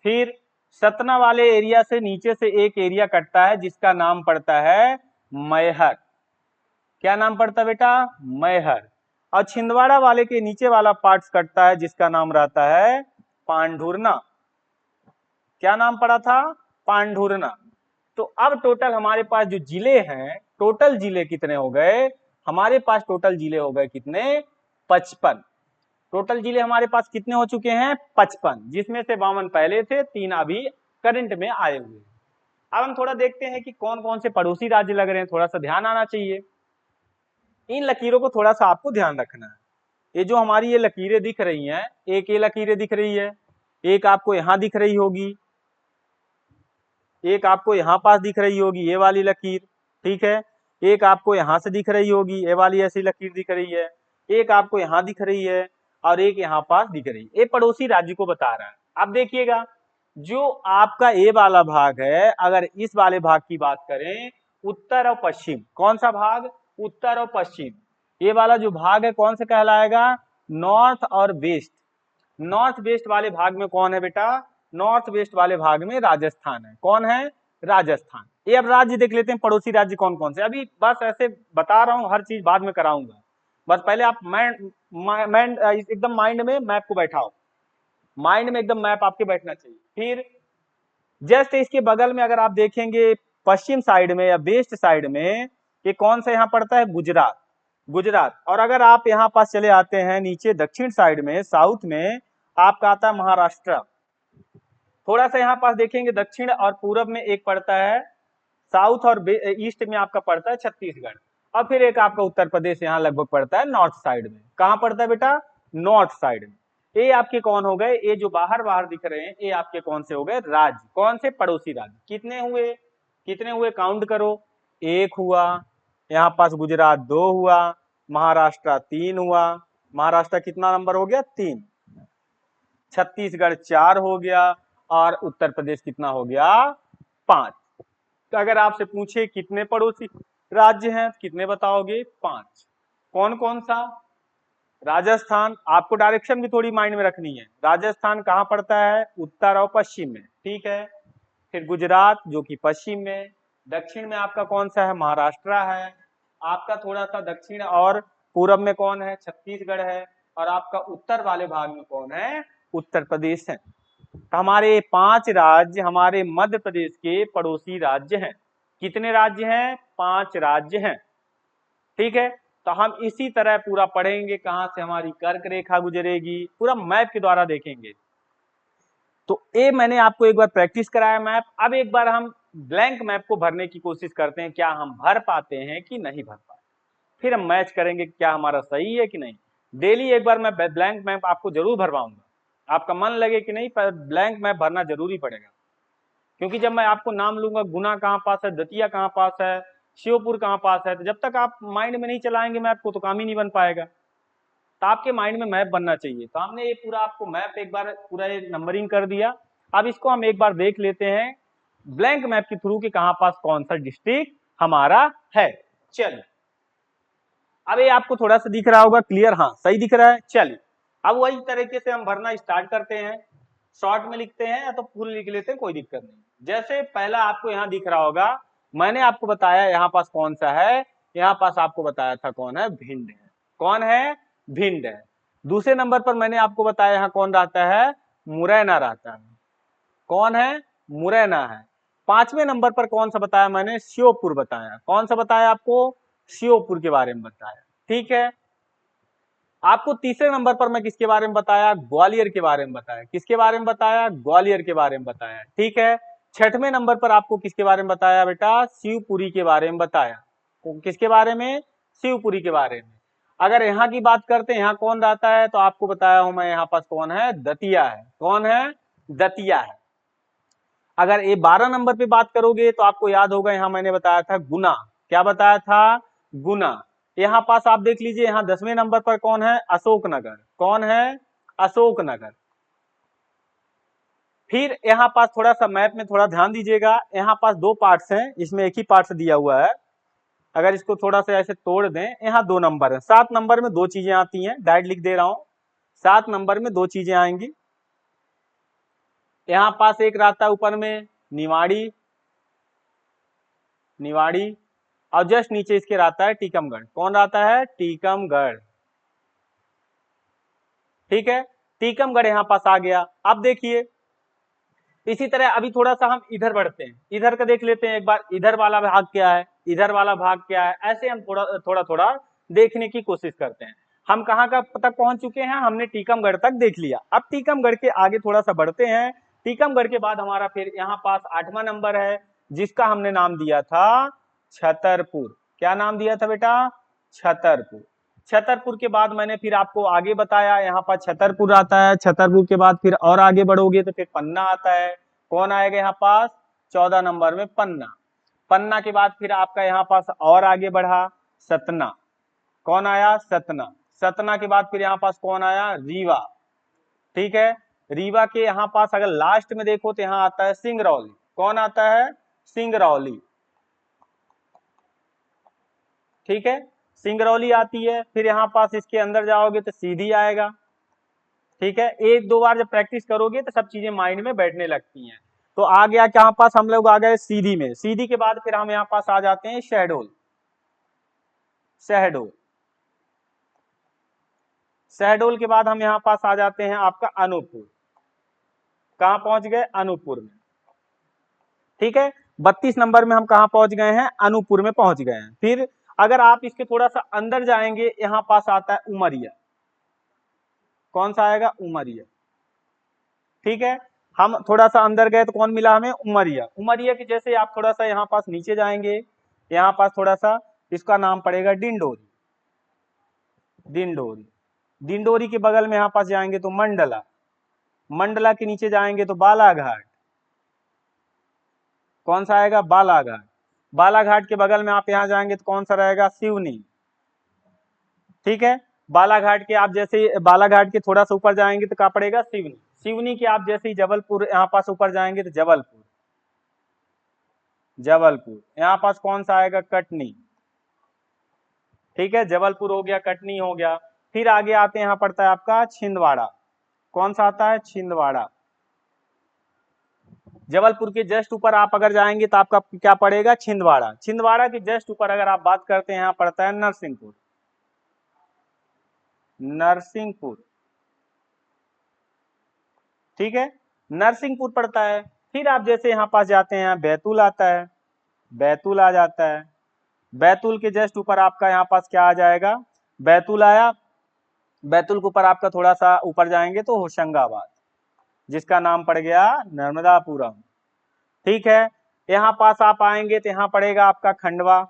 फिर सतना वाले एरिया से नीचे से एक एरिया कटता है जिसका नाम पड़ता है मैहर। क्या नाम पड़ता है बेटा? मैहर। और छिंदवाड़ा वाले के नीचे वाला पार्ट कटता है जिसका नाम रहता है पांढुरना। क्या नाम पड़ा था? पांढुरना। तो अब टोटल हमारे पास जो जिले हैं, टोटल जिले कितने हो गए? हमारे पास टोटल जिले हो गए कितने? 55। टोटल जिले हमारे पास कितने हो चुके हैं? 55, जिसमें से 52 पहले थे, 3 अभी करंट में आए हुए। अब हम थोड़ा देखते हैं कि कौन कौन से पड़ोसी राज्य लग रहे हैं, थोड़ा सा ध्यान आना चाहिए। इन लकीरों को थोड़ा सा आपको ध्यान रखना है। ये जो हमारी ये लकीरें दिख रही हैं, एक ये लकीरें दिख रही है, एक आपको यहां दिख रही होगी, एक आपको यहाँ पास दिख रही होगी ये वाली लकीर, ठीक है, एक आपको यहाँ से दिख रही होगी ये वाली ऐसी लकीर दिख रही है, एक आपको यहाँ दिख रही है, और एक यहाँ पास दिख रही है। ये पड़ोसी राज्य को बता रहा है। अब देखिएगा, जो आपका ये वाला भाग है, अगर इस वाले भाग की बात करें, उत्तर और पश्चिम, कौन सा भाग? उत्तर और पश्चिम। ये वाला जो भाग है कौन से कहलाएगा? नॉर्थ और वेस्ट। नॉर्थ वेस्ट वाले भाग में कौन है बेटा? नॉर्थ वेस्ट वाले भाग में राजस्थान है। कौन है? राजस्थान। ये अब राज्य देख लेते हैं, पड़ोसी राज्य कौन कौन से। अभी बस ऐसे बता रहा हूं, हर चीज बाद में कराऊंगा, बस पहले आप एकदम माइंड में मैप को बैठाओ, माइंड में एकदम मैप आपके बैठना चाहिए। फिर जस्ट इसके बगल में अगर आप देखेंगे पश्चिम साइड में या वेस्ट साइड में ये कौन सा यहाँ पड़ता है, गुजरात। गुजरात। और अगर आप यहाँ पास चले आते हैं नीचे दक्षिण साइड में, साउथ में आपका आता है महाराष्ट्र। थोड़ा सा यहाँ पास देखेंगे दक्षिण और पूरब में एक पड़ता है, साउथ और ईस्ट में आपका पड़ता है छत्तीसगढ़। और फिर एक आपका उत्तर प्रदेश यहाँ लगभग पड़ता है नॉर्थ साइड में। कहाँ पड़ता है बेटा, नॉर्थ साइड में। ये आपके कौन हो गए, ये जो बाहर बाहर दिख रहे हैं ये आपके कौन से हो गए, राज्य। कौन से, पड़ोसी राज्य। कितने हुए, कितने हुए, काउंट करो। एक हुआ, यहाँ पास गुजरात 2 हुआ, महाराष्ट्र 3 हुआ, महाराष्ट्र कितना नंबर हो गया, 3, छत्तीसगढ़ 4 हो गया, और उत्तर प्रदेश कितना हो गया, 5। तो अगर आपसे पूछे कितने पड़ोसी राज्य हैं, कितने बताओगे, 5। कौन कौन सा, राजस्थान। आपको डायरेक्शन भी थोड़ी माइंड में रखनी है, राजस्थान कहाँ पड़ता है, उत्तर और पश्चिम में, ठीक है। फिर गुजरात जो कि पश्चिम में, दक्षिण में आपका कौन सा है, महाराष्ट्र है, आपका थोड़ा सा दक्षिण और पूरब में कौन है, छत्तीसगढ़ है, और आपका उत्तर वाले भाग में कौन है, उत्तर प्रदेश है। तो हमारे 5 राज्य हमारे मध्य प्रदेश के पड़ोसी राज्य हैं। कितने राज्य हैं, 5 राज्य हैं, ठीक है। तो हम इसी तरह पूरा पढ़ेंगे, कहां से हमारी कर्क रेखा गुजरेगी, पूरा मैप के द्वारा देखेंगे। तो ये मैंने आपको एक बार प्रैक्टिस कराया मैप। अब एक बार हम ब्लैंक मैप को भरने की कोशिश करते हैं, क्या हम भर पाते हैं कि नहीं भर पाते। फिर हम मैच करेंगे क्या हमारा सही है कि नहीं। डेली एक बार मैं ब्लैंक मैप आपको जरूर भरवाऊंगा, आपका मन लगे कि नहीं, पर ब्लैंक मैप भरना जरूरी पड़ेगा। क्योंकि जब मैं आपको नाम लूंगा, गुना कहाँ पास है, दतिया कहाँ पास है, श्योपुर कहाँ पास है, तो जब तक आप माइंड में नहीं चलाएंगे मैप को तो काम ही नहीं बन पाएगा। तो आपके माइंड में मैप बनना चाहिए। तो हमने ये पूरा आपको मैप एक बार पूरा नंबरिंग कर दिया। अब इसको हम एक बार देख लेते हैं ब्लैंक मैप के थ्रू कि कहाँ पास कौन सा डिस्ट्रिक्ट हमारा है। चलिए, अब ये आपको थोड़ा सा दिख रहा होगा, क्लियर, हाँ सही दिख रहा है। चलिए, अब वही तरीके से हम भरना स्टार्ट करते हैं। शॉर्ट में लिखते हैं या तो फुल लिख लेते हैं, कोई दिक्कत नहीं। जैसे पहला आपको यहाँ दिख रहा होगा, मैंने आपको बताया यहाँ पास कौन सा है, यहाँ पास आपको बताया था कौन है, भिंड है। कौन है, भिंड है। दूसरे नंबर पर मैंने आपको बताया यहाँ कौन रहता है, मुरैना रहता है। कौन है, मुरैना है। 5वें नंबर पर कौन सा बताया मैंने, श्योपुर बताया। कौन सा बताया आपको, श्योपुर के बारे में बताया, ठीक है। आपको तीसरे नंबर पर मैं किसके बारे में बताया, ग्वालियर के बारे में बताया। किसके बारे में बताया, ग्वालियर के बारे में बताया, ठीक है। 6वें नंबर पर आपको किसके बारे में बताया बेटा, शिवपुरी के बारे में बताया। किसके बारे में, शिवपुरी के बारे में। अगर यहाँ की बात करते हैं, यहाँ कौन रहता है, तो आपको बताया हूं मैं, यहाँ पास कौन है, दतिया है। कौन है, दतिया है। अगर ये 12 नंबर पे बात करोगे तो आपको याद होगा, यहाँ मैंने बताया था गुना। क्या बताया था, गुना। यहाँ पास आप देख लीजिए, यहाँ 10वें नंबर पर कौन है, अशोकनगर। कौन है, अशोकनगर। फिर यहाँ पास थोड़ा सा मैप में थोड़ा ध्यान दीजिएगा, यहाँ पास 2 पार्ट्स हैं, इसमें एक ही पार्ट दिया हुआ है। अगर इसको थोड़ा सा ऐसे तोड़ दें, यहाँ 2 नंबर है। 7 नंबर में 2 चीजें आती हैं, डायरेक्ट लिख दे रहा हूं। 7 नंबर में 2 चीजें आएंगी। यहाँ पास एक रहता है ऊपर में निवाड़ी, निवाड़ी, और जस्ट नीचे इसके रहता है टीकमगढ़। कौन रहता है, टीकमगढ़, ठीक है। टीकमगढ़ यहाँ पास आ गया। अब देखिए इसी तरह अभी थोड़ा सा हम इधर बढ़ते हैं, इधर का देख लेते हैं एक बार, इधर वाला भाग क्या है, इधर वाला भाग क्या है। ऐसे हम थोड़ा थोड़ा थोड़ा देखने की कोशिश करते हैं। हम कहाँ का तक पहुंच चुके हैं, हमने टीकमगढ़ तक देख लिया। अब टीकमगढ़ के आगे थोड़ा सा बढ़ते हैं। टीकमगढ़ के बाद हमारा फिर यहाँ पास 8वां नंबर है, जिसका हमने नाम दिया था छतरपुर। क्या नाम दिया था बेटा, छतरपुर। छतरपुर के बाद मैंने फिर आपको आगे बताया, यहाँ पर छतरपुर आता है। छतरपुर के बाद फिर और आगे बढ़ोगे तो फिर पन्ना आता है। कौन आएगा यहाँ पास, 14 नंबर में पन्ना। पन्ना के बाद फिर आपका यहाँ पास और आगे बढ़ा सतना। कौन आया, सतना। सतना के बाद फिर यहाँ पास कौन आया, रीवा, ठीक है। रीवा के यहाँ पास अगर लास्ट में देखो तो यहाँ आता है सिंगरौली। कौन आता है, सिंगरौली, ठीक है। सिंगरौली आती है। फिर यहाँ पास इसके अंदर जाओगे तो सीधी आएगा, ठीक है। 1-2 बार जब प्रैक्टिस करोगे तो सब चीजें माइंड में बैठने लगती हैं। तो आ गया कहाँ पास, हम लोग आ गए सीधी में। सीधी के बाद फिर हम यहाँ पास आ जाते हैं शहडोल, शहडोल। शहडोल के बाद हम यहाँ पास आ जाते हैं आपका अनूपपुर। कहाँ पहुंच गए, अनूपपुर में, ठीक है। 32 नंबर में हम कहाँ पहुंच गए हैं, अनूपपुर में पहुंच गए हैं। फिर अगर आप इसके थोड़ा सा अंदर जाएंगे, यहाँ पास आता है उमरिया। कौन सा आएगा, उमरिया। ठीक है, हम थोड़ा सा अंदर गए तो कौन मिला हमें, उमरिया। उमरिया के जैसे आप थोड़ा सा यहाँ पास नीचे जाएंगे, यहाँ पास थोड़ा सा इसका नाम पड़ेगा डिंडोरी। डिंडोरी, डिंडोरी के बगल में यहाँ पास जाएंगे तो मंडला। मंडला के नीचे जाएंगे तो बालाघाट। कौन सा आएगा, बालाघाट। बालाघाट के बगल में आप यहाँ जाएंगे तो कौन सा रहेगा, सिवनी। ठीक है, बालाघाट के आप जैसे बालाघाट के थोड़ा सा ऊपर जाएंगे तो क्या पड़ेगा, सिवनी। सिवनी के आप जैसे ही जबलपुर यहाँ पास ऊपर जाएंगे तो जबलपुर। जबलपुर यहाँ पास कौन सा आएगा, कटनी। ठीक है, जबलपुर हो गया, कटनी हो गया। फिर आगे आते हैं, यहाँ पड़ता है आपका छिंदवाड़ा। कौन सा आता है, छिंदवाड़ा। जबलपुर के जस्ट ऊपर आप अगर जाएंगे तो आपका क्या पड़ेगा, छिंदवाड़ा। छिंदवाड़ा के जस्ट ऊपर अगर आप बात करते हैं, यहाँ पड़ता है नरसिंहपुर। नरसिंहपुर, ठीक है, नरसिंहपुर पड़ता है। फिर आप जैसे यहाँ पास जाते हैं, बैतूल आता है। बैतूल आ जाता है। बैतूल के जस्ट ऊपर आपका यहाँ पास क्या आ जाएगा, बैतूल आया। बैतूल के ऊपर आपका थोड़ा सा ऊपर जाएंगे तो होशंगाबाद, जिसका नाम पड़ गया नर्मदापुरम। ठीक है, यहाँ पास आप आएंगे तो यहाँ पड़ेगा आपका खंडवा।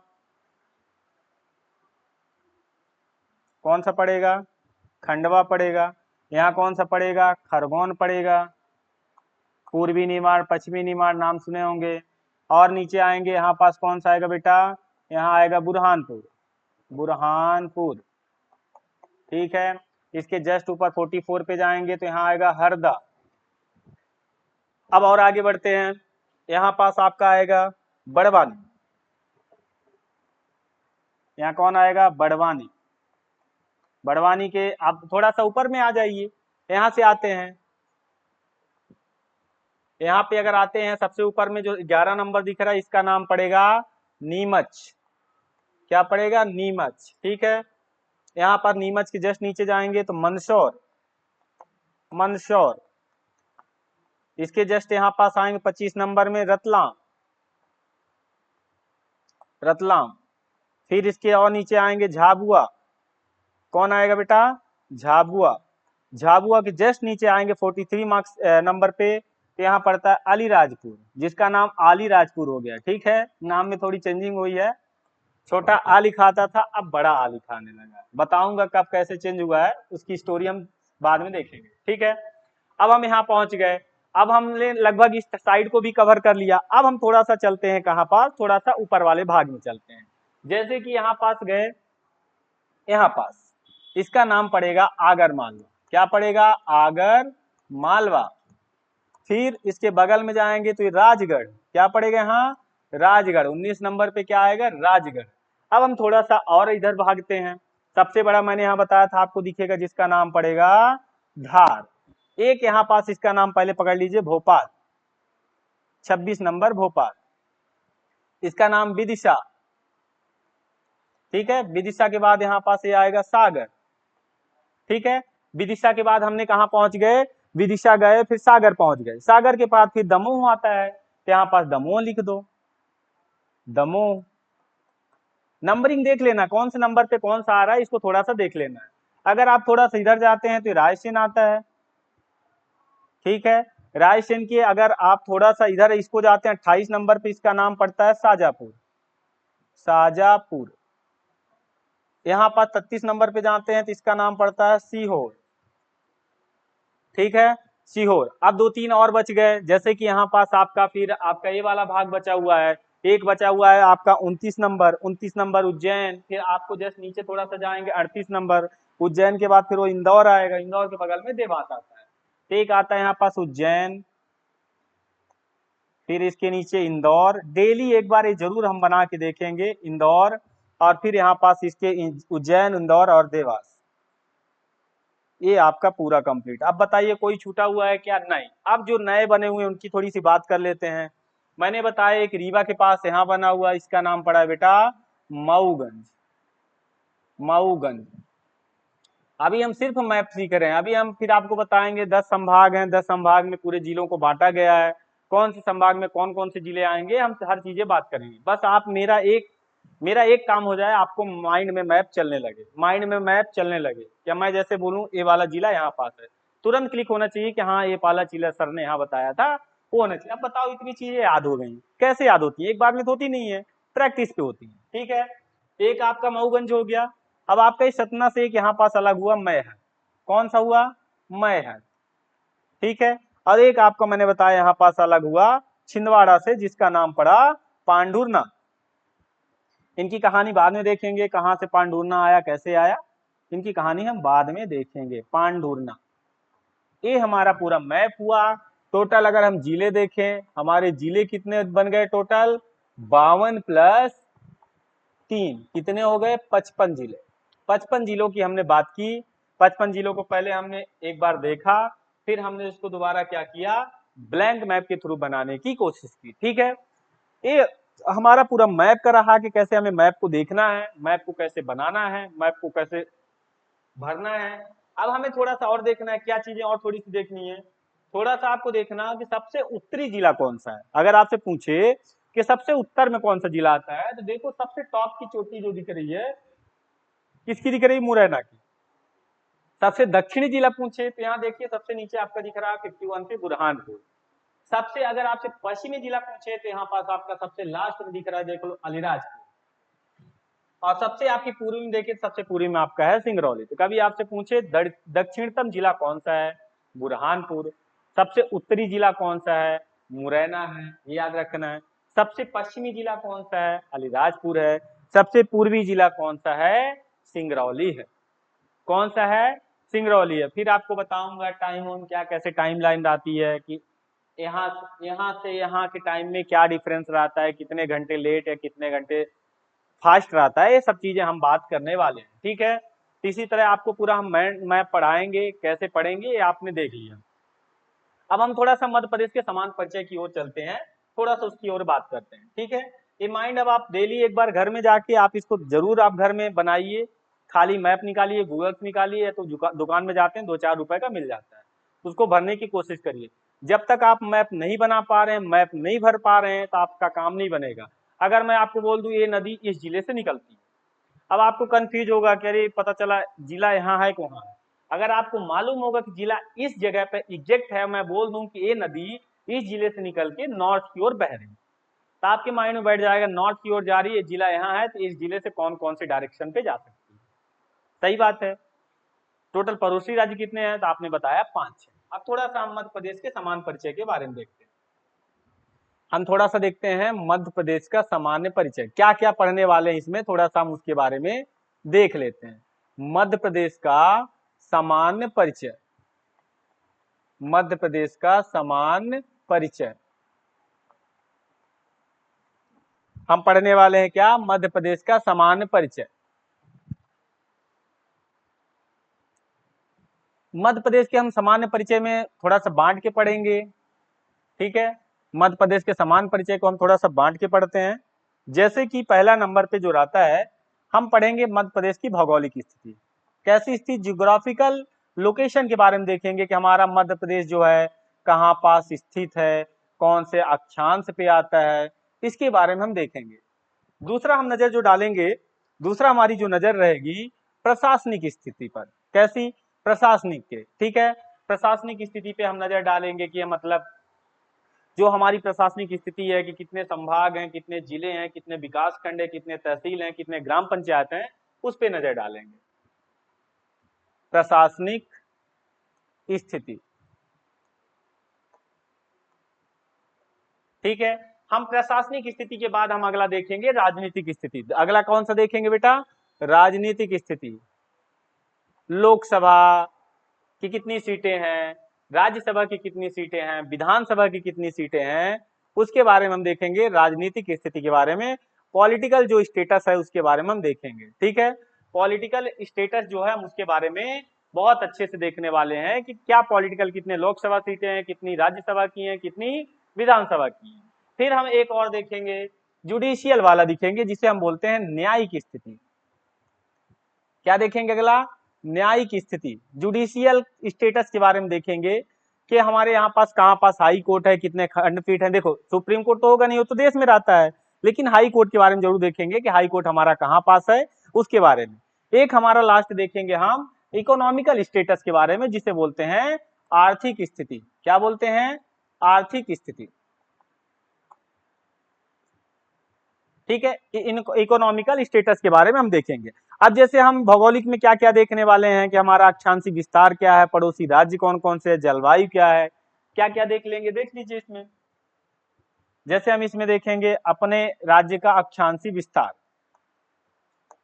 कौन सा पड़ेगा, खंडवा पड़ेगा। यहाँ कौन सा पड़ेगा, खरगोन पड़ेगा। पूर्वी निमाड़, पश्चिमी निमाड़ नाम सुने होंगे। और नीचे आएंगे, यहाँ पास कौन सा आएगा बेटा, यहाँ आएगा बुरहानपुर। बुरहानपुर, ठीक है। इसके जस्ट ऊपर 44 पे जाएंगे तो यहाँ आएगा हरदा। अब और आगे बढ़ते हैं, यहाँ पास आपका आएगा बड़वानी। यहाँ कौन आएगा, बड़वानी। बड़वानी के आप थोड़ा सा ऊपर में आ जाइए, यहाँ से आते हैं। यहाँ पे अगर आते हैं, सबसे ऊपर में जो 11 नंबर दिख रहा है, इसका नाम पड़ेगा नीमच। क्या पड़ेगा, नीमच। ठीक है, यहाँ पर नीमच के जस्ट नीचे जाएंगे तो मंदसौर। मंदसौर, इसके जस्ट यहाँ पास आएंगे 25 नंबर में रतलाम। रतलाम। फिर इसके और नीचे आएंगे झाबुआ। कौन आएगा बेटा, झाबुआ। झाबुआ के जस्ट नीचे आएंगे 43 मार्क्स नंबर पे, तो यहाँ पड़ता है अलीराजपुर, जिसका नाम अलीराजपुर हो गया। ठीक है, नाम में थोड़ी चेंजिंग हुई है, छोटा आ लिखा आता था, अब बड़ा आ लिखाने लगा। बताऊंगा कब कैसे चेंज हुआ है, उसकी स्टोरी हम बाद में देखेंगे। ठीक है, अब हम यहाँ पहुंच गए। अब हमने लगभग इस साइड को भी कवर कर लिया। अब हम थोड़ा सा चलते हैं, कहाँ पास, थोड़ा सा ऊपर वाले भाग में चलते हैं। जैसे कि यहाँ पास गए, यहाँ पास इसका नाम पड़ेगा आगर मालवा। क्या पड़ेगा, आगर मालवा। फिर इसके बगल में जाएंगे तो ये राजगढ़। क्या पड़ेगा यहाँ, राजगढ़। 19 नंबर पे क्या आएगा, राजगढ़। अब हम थोड़ा सा और इधर भागते हैं। सबसे बड़ा मैंने यहाँ बताया था आपको, दिखेगा, जिसका नाम पड़ेगा धार। एक यहाँ पास इसका नाम पहले पकड़ लीजिए, भोपाल। 26 नंबर भोपाल। इसका नाम विदिशा। ठीक है, विदिशा के बाद यहाँ पास ये आएगा सागर। ठीक है, विदिशा के बाद हमने कहाँ पहुंच गए, विदिशा गए, फिर सागर पहुंच गए। सागर के बाद फिर दमोह आता है, तो यहाँ पास दमोह लिख दो। दमोह, नंबरिंग देख लेना, कौन से नंबर पे कौन सा आ रहा है, इसको थोड़ा सा देख लेना है। अगर आप थोड़ा सा इधर जाते हैं तो रायसेन आता है। ठीक है, रायसेन के अगर आप थोड़ा सा इधर इसको जाते हैं, 28 नंबर पे इसका नाम पड़ता है शाजापुर। शाजापुर। यहाँ पर 33 नंबर पे जाते हैं तो इसका नाम पड़ता है सीहोर। ठीक है, सीहोर। अब 2-3 और बच गए, जैसे कि यहाँ पास आपका फिर आपका ये वाला भाग बचा हुआ है। एक बचा हुआ है आपका 29 नंबर। 29 नंबर उज्जैन। फिर आपको जस्ट नीचे थोड़ा सा जाएंगे, 38 नंबर। उज्जैन के बाद फिर वो इंदौर आएगा। इंदौर के बगल में देवास आता है। एक आता है यहाँ पास उज्जैन, फिर इसके नीचे इंदौर। डेली एक बार ये जरूर हम बना के देखेंगे, इंदौर। और फिर यहाँ पास इसके उज्जैन, इंदौर और देवास। ये आपका पूरा कंप्लीट। अब बताइए कोई छूटा हुआ है क्या, नहीं। अब जो नए बने हुए हैं उनकी थोड़ी सी बात कर लेते हैं। मैंने बताया एक रीवा के पास यहाँ बना हुआ, इसका नाम पड़ा है बेटा मऊगंज। मऊगंज। अभी हम सिर्फ मैप सीख रहे हैं, अभी हम फिर आपको बताएंगे 10 संभाग हैं, 10 संभाग में पूरे जिलों को बांटा गया है। कौन से संभाग में कौन कौन से जिले आएंगे, हम हर चीजें बात करेंगे। बस आप मेरा एक काम हो जाए, आपको माइंड में मैप चलने लगे, माइंड में मैप चलने लगे। क्या मैं जैसे बोलूं ये वाला जिला यहाँ पास है, तुरंत क्लिक होना चाहिए कि हाँ ये वाला जिला सर ने यहाँ बताया था, वो होना चाहिए। अब बताओ इतनी चीजें याद हो गई, कैसे याद होती है? एक बार में तो होती नहीं है, प्रैक्टिस पे होती है। ठीक है, एक आपका मऊगंज हो गया। अब आपका इस सतना से एक यहाँ पास अलग हुआ मैहर, कौन सा हुआ? मैहर। ठीक है, और एक आपका मैंने बताया यहाँ पास अलग हुआ छिंदवाड़ा से, जिसका नाम पड़ा पांडुरना। इनकी कहानी बाद में देखेंगे, कहां से पांडुरना आया, कैसे आया, इनकी कहानी हम बाद में देखेंगे। पांडुरना, ये हमारा पूरा मैप हुआ। टोटल अगर हम जिले देखें, हमारे जिले कितने बन गए? टोटल 52 प्लस 3 कितने हो गए? 55 जिले। 55 जिलों की हमने बात की। 55 जिलों को पहले हमने एक बार देखा, फिर हमने उसको दोबारा क्या किया? ब्लैंक मैप के थ्रू बनाने की कोशिश की। ठीक है, ये हमारा पूरा मैप का रहा कि कैसे हमें मैप को देखना है, मैप को कैसे बनाना है, मैप को कैसे भरना है। अब हमें थोड़ा सा और देखना है, क्या चीजें और थोड़ी सी देखनी है। थोड़ा सा आपको देखना कि सबसे उत्तरी जिला कौन सा है। अगर आपसे पूछे कि सबसे उत्तर में कौन सा जिला आता है, तो देखो सबसे टॉप की चोटी जो दिख रही है, किसकी दिख रही है? मुरैना की। सबसे दक्षिणी जिला पूछे तो यहाँ देखिए सबसे नीचे आपका दिख रहा है 51 पे बुरहानपुर। सबसे अगर आपसे पश्चिमी जिला पूछे तो यहाँ पास आपका सबसे लास्ट में दिख रहा है, देख लो, अलीराजपुर। और सबसे आपकी पूर्वी में देखिए, सबसे पूर्वी में आपका है सिंगरौली। तो कभी आपसे पूछे दक्षिणतम जिला कौन सा है? बुरहानपुर। सबसे उत्तरी जिला कौन सा है? मुरैना है, ये याद रखना है। सबसे पश्चिमी जिला कौन सा है? अलीराजपुर है। सबसे पूर्वी जिला कौन सा है? सिंगरौली है। कौन सा है? सिंगरौली है। फिर आपको बताऊंगा टाइम क्या, कैसे टाइम लाइन आती है कि यहाँ यहाँ से यहाँ के टाइम में क्या डिफरेंस रहता है, कितने घंटे लेट है, कितने घंटे फास्ट रहता है, ये सब चीजें हम बात करने वाले हैं। ठीक है, इसी तरह आपको पूरा हम मैप पढ़ाएंगे, कैसे पढ़ेंगे ये आपने देख लिया। अब हम थोड़ा सा मध्य प्रदेश के समान परिचय की ओर चलते हैं, थोड़ा सा उसकी ओर बात करते हैं। ठीक है, ये माइंड अब आप डेली एक बार घर में जाके आप इसको जरूर आप घर में बनाइए। खाली मैप निकालिए, गूगल निकालिए, या तो दुकान में जाते हैं 2-4 रुपए का मिल जाता है, उसको भरने की कोशिश करिए। जब तक आप मैप नहीं बना पा रहे हैं, मैप नहीं भर पा रहे हैं, तो आपका काम नहीं बनेगा। अगर मैं आपको बोल दूं ये नदी इस जिले से निकलती है, अब आपको कंफ्यूज होगा कि अरे पता चला जिला यहाँ है कि वहाँ है। अगर आपको मालूम होगा कि जिला इस जगह पे एग्जैक्ट है, मैं बोल दूं कि ये नदी इस जिले से निकल के नॉर्थ की ओर बह रही है, तो आपके माइंड में बैठ जाएगा नॉर्थ की ओर जा रही है, जिला यहाँ है, तो इस जिले से कौन कौन से डायरेक्शन पे जा सकती है। सही बात है। टोटल पड़ोसी राज्य कितने हैं? तो आपने बताया 5 है। अब थोड़ा सा हम मध्य प्रदेश के समान परिचय के बारे में देखते हैं। हम थोड़ा सा देखते हैं मध्य प्रदेश का सामान्य परिचय, क्या क्या पढ़ने वाले हैं इसमें, थोड़ा सा हम उसके बारे में देख लेते हैं। मध्य प्रदेश का सामान्य परिचय, मध्य प्रदेश का सामान्य परिचय हम पढ़ने वाले हैं। क्या? मध्य प्रदेश का सामान्य परिचय। मध्य प्रदेश के हम सामान्य परिचय में थोड़ा सा बांट के पढ़ेंगे। ठीक है, मध्य प्रदेश के समान परिचय को हम थोड़ा सा बांट के पढ़ते हैं। जैसे कि पहला नंबर पे जो रहता है, हम पढ़ेंगे मध्य प्रदेश की भौगोलिक स्थिति। कैसी स्थिति? जियोग्राफिकल लोकेशन के बारे में देखेंगे कि हमारा मध्य प्रदेश जो है कहाँ पास स्थित है, कौन से अक्षांश पे आता है, इसके बारे में हम देखेंगे। दूसरा हम नजर जो डालेंगे, दूसरा हमारी जो नजर रहेगी प्रशासनिक स्थिति पर। कैसी? प्रशासनिक के। ठीक है, प्रशासनिक स्थिति पे हम नजर डालेंगे कि मतलब जो हमारी प्रशासनिक स्थिति है कि कितने संभाग हैं, कितने जिले हैं, कितने विकास खंड है, कितने तहसील हैं, कितने ग्राम पंचायत हैं, उस पे नजर डालेंगे। प्रशासनिक स्थिति। ठीक है, हम प्रशासनिक स्थिति के बाद हम अगला देखेंगे राजनीतिक स्थिति। अगला कौन सा देखेंगे बेटा? राजनीतिक स्थिति। लोकसभा की कितनी सीटें हैं, राज्यसभा की कितनी सीटें हैं, विधानसभा की कितनी सीटें हैं, उसके बारे में हम देखेंगे। राजनीतिक स्थिति के बारे में, पॉलिटिकल जो स्टेटस है उसके बारे में हम देखेंगे। ठीक है, पॉलिटिकल स्टेटस जो है हम उसके बारे में बहुत अच्छे से देखने वाले हैं कि क्या पॉलिटिकल, कितने लोकसभा सीटें हैं, कितनी राज्यसभा की हैं, कितनी विधानसभा की हैं। फिर हम एक और देखेंगे, जुडिशियल वाला दिखेंगे, जिसे हम बोलते हैं न्यायिक स्थिति। क्या देखेंगे अगला? न्यायिक स्थिति। जुडिशियल स्टेटस के बारे में देखेंगे कि हमारे यहाँ पास कहाँ पास हाई कोर्ट है, कितने खंडपीठ है। देखो सुप्रीम कोर्ट तो होगा नहीं, वो तो देश में रहता है, लेकिन हाई कोर्ट के बारे में जरूर देखेंगे कि हाई कोर्ट हमारा कहाँ पास है, उसके बारे में। एक हमारा लास्ट देखेंगे हम इकोनॉमिकल स्टेटस के बारे में, जिसे बोलते हैं आर्थिक स्थिति। क्या बोलते हैं? आर्थिक स्थिति। ठीक है, इन इकोनॉमिकल स्टेटस के बारे में हम देखेंगे। अब जैसे हम भौगोलिक में क्या क्या देखने वाले हैं कि हमारा अक्षांशीय विस्तार क्या है, पड़ोसी राज्य कौन कौन से है, जलवायु क्या है, क्या क्या देख लेंगे, देख लीजिए इसमें। जैसे हम इसमें देखेंगे अपने राज्य का अक्षांशीय विस्तार।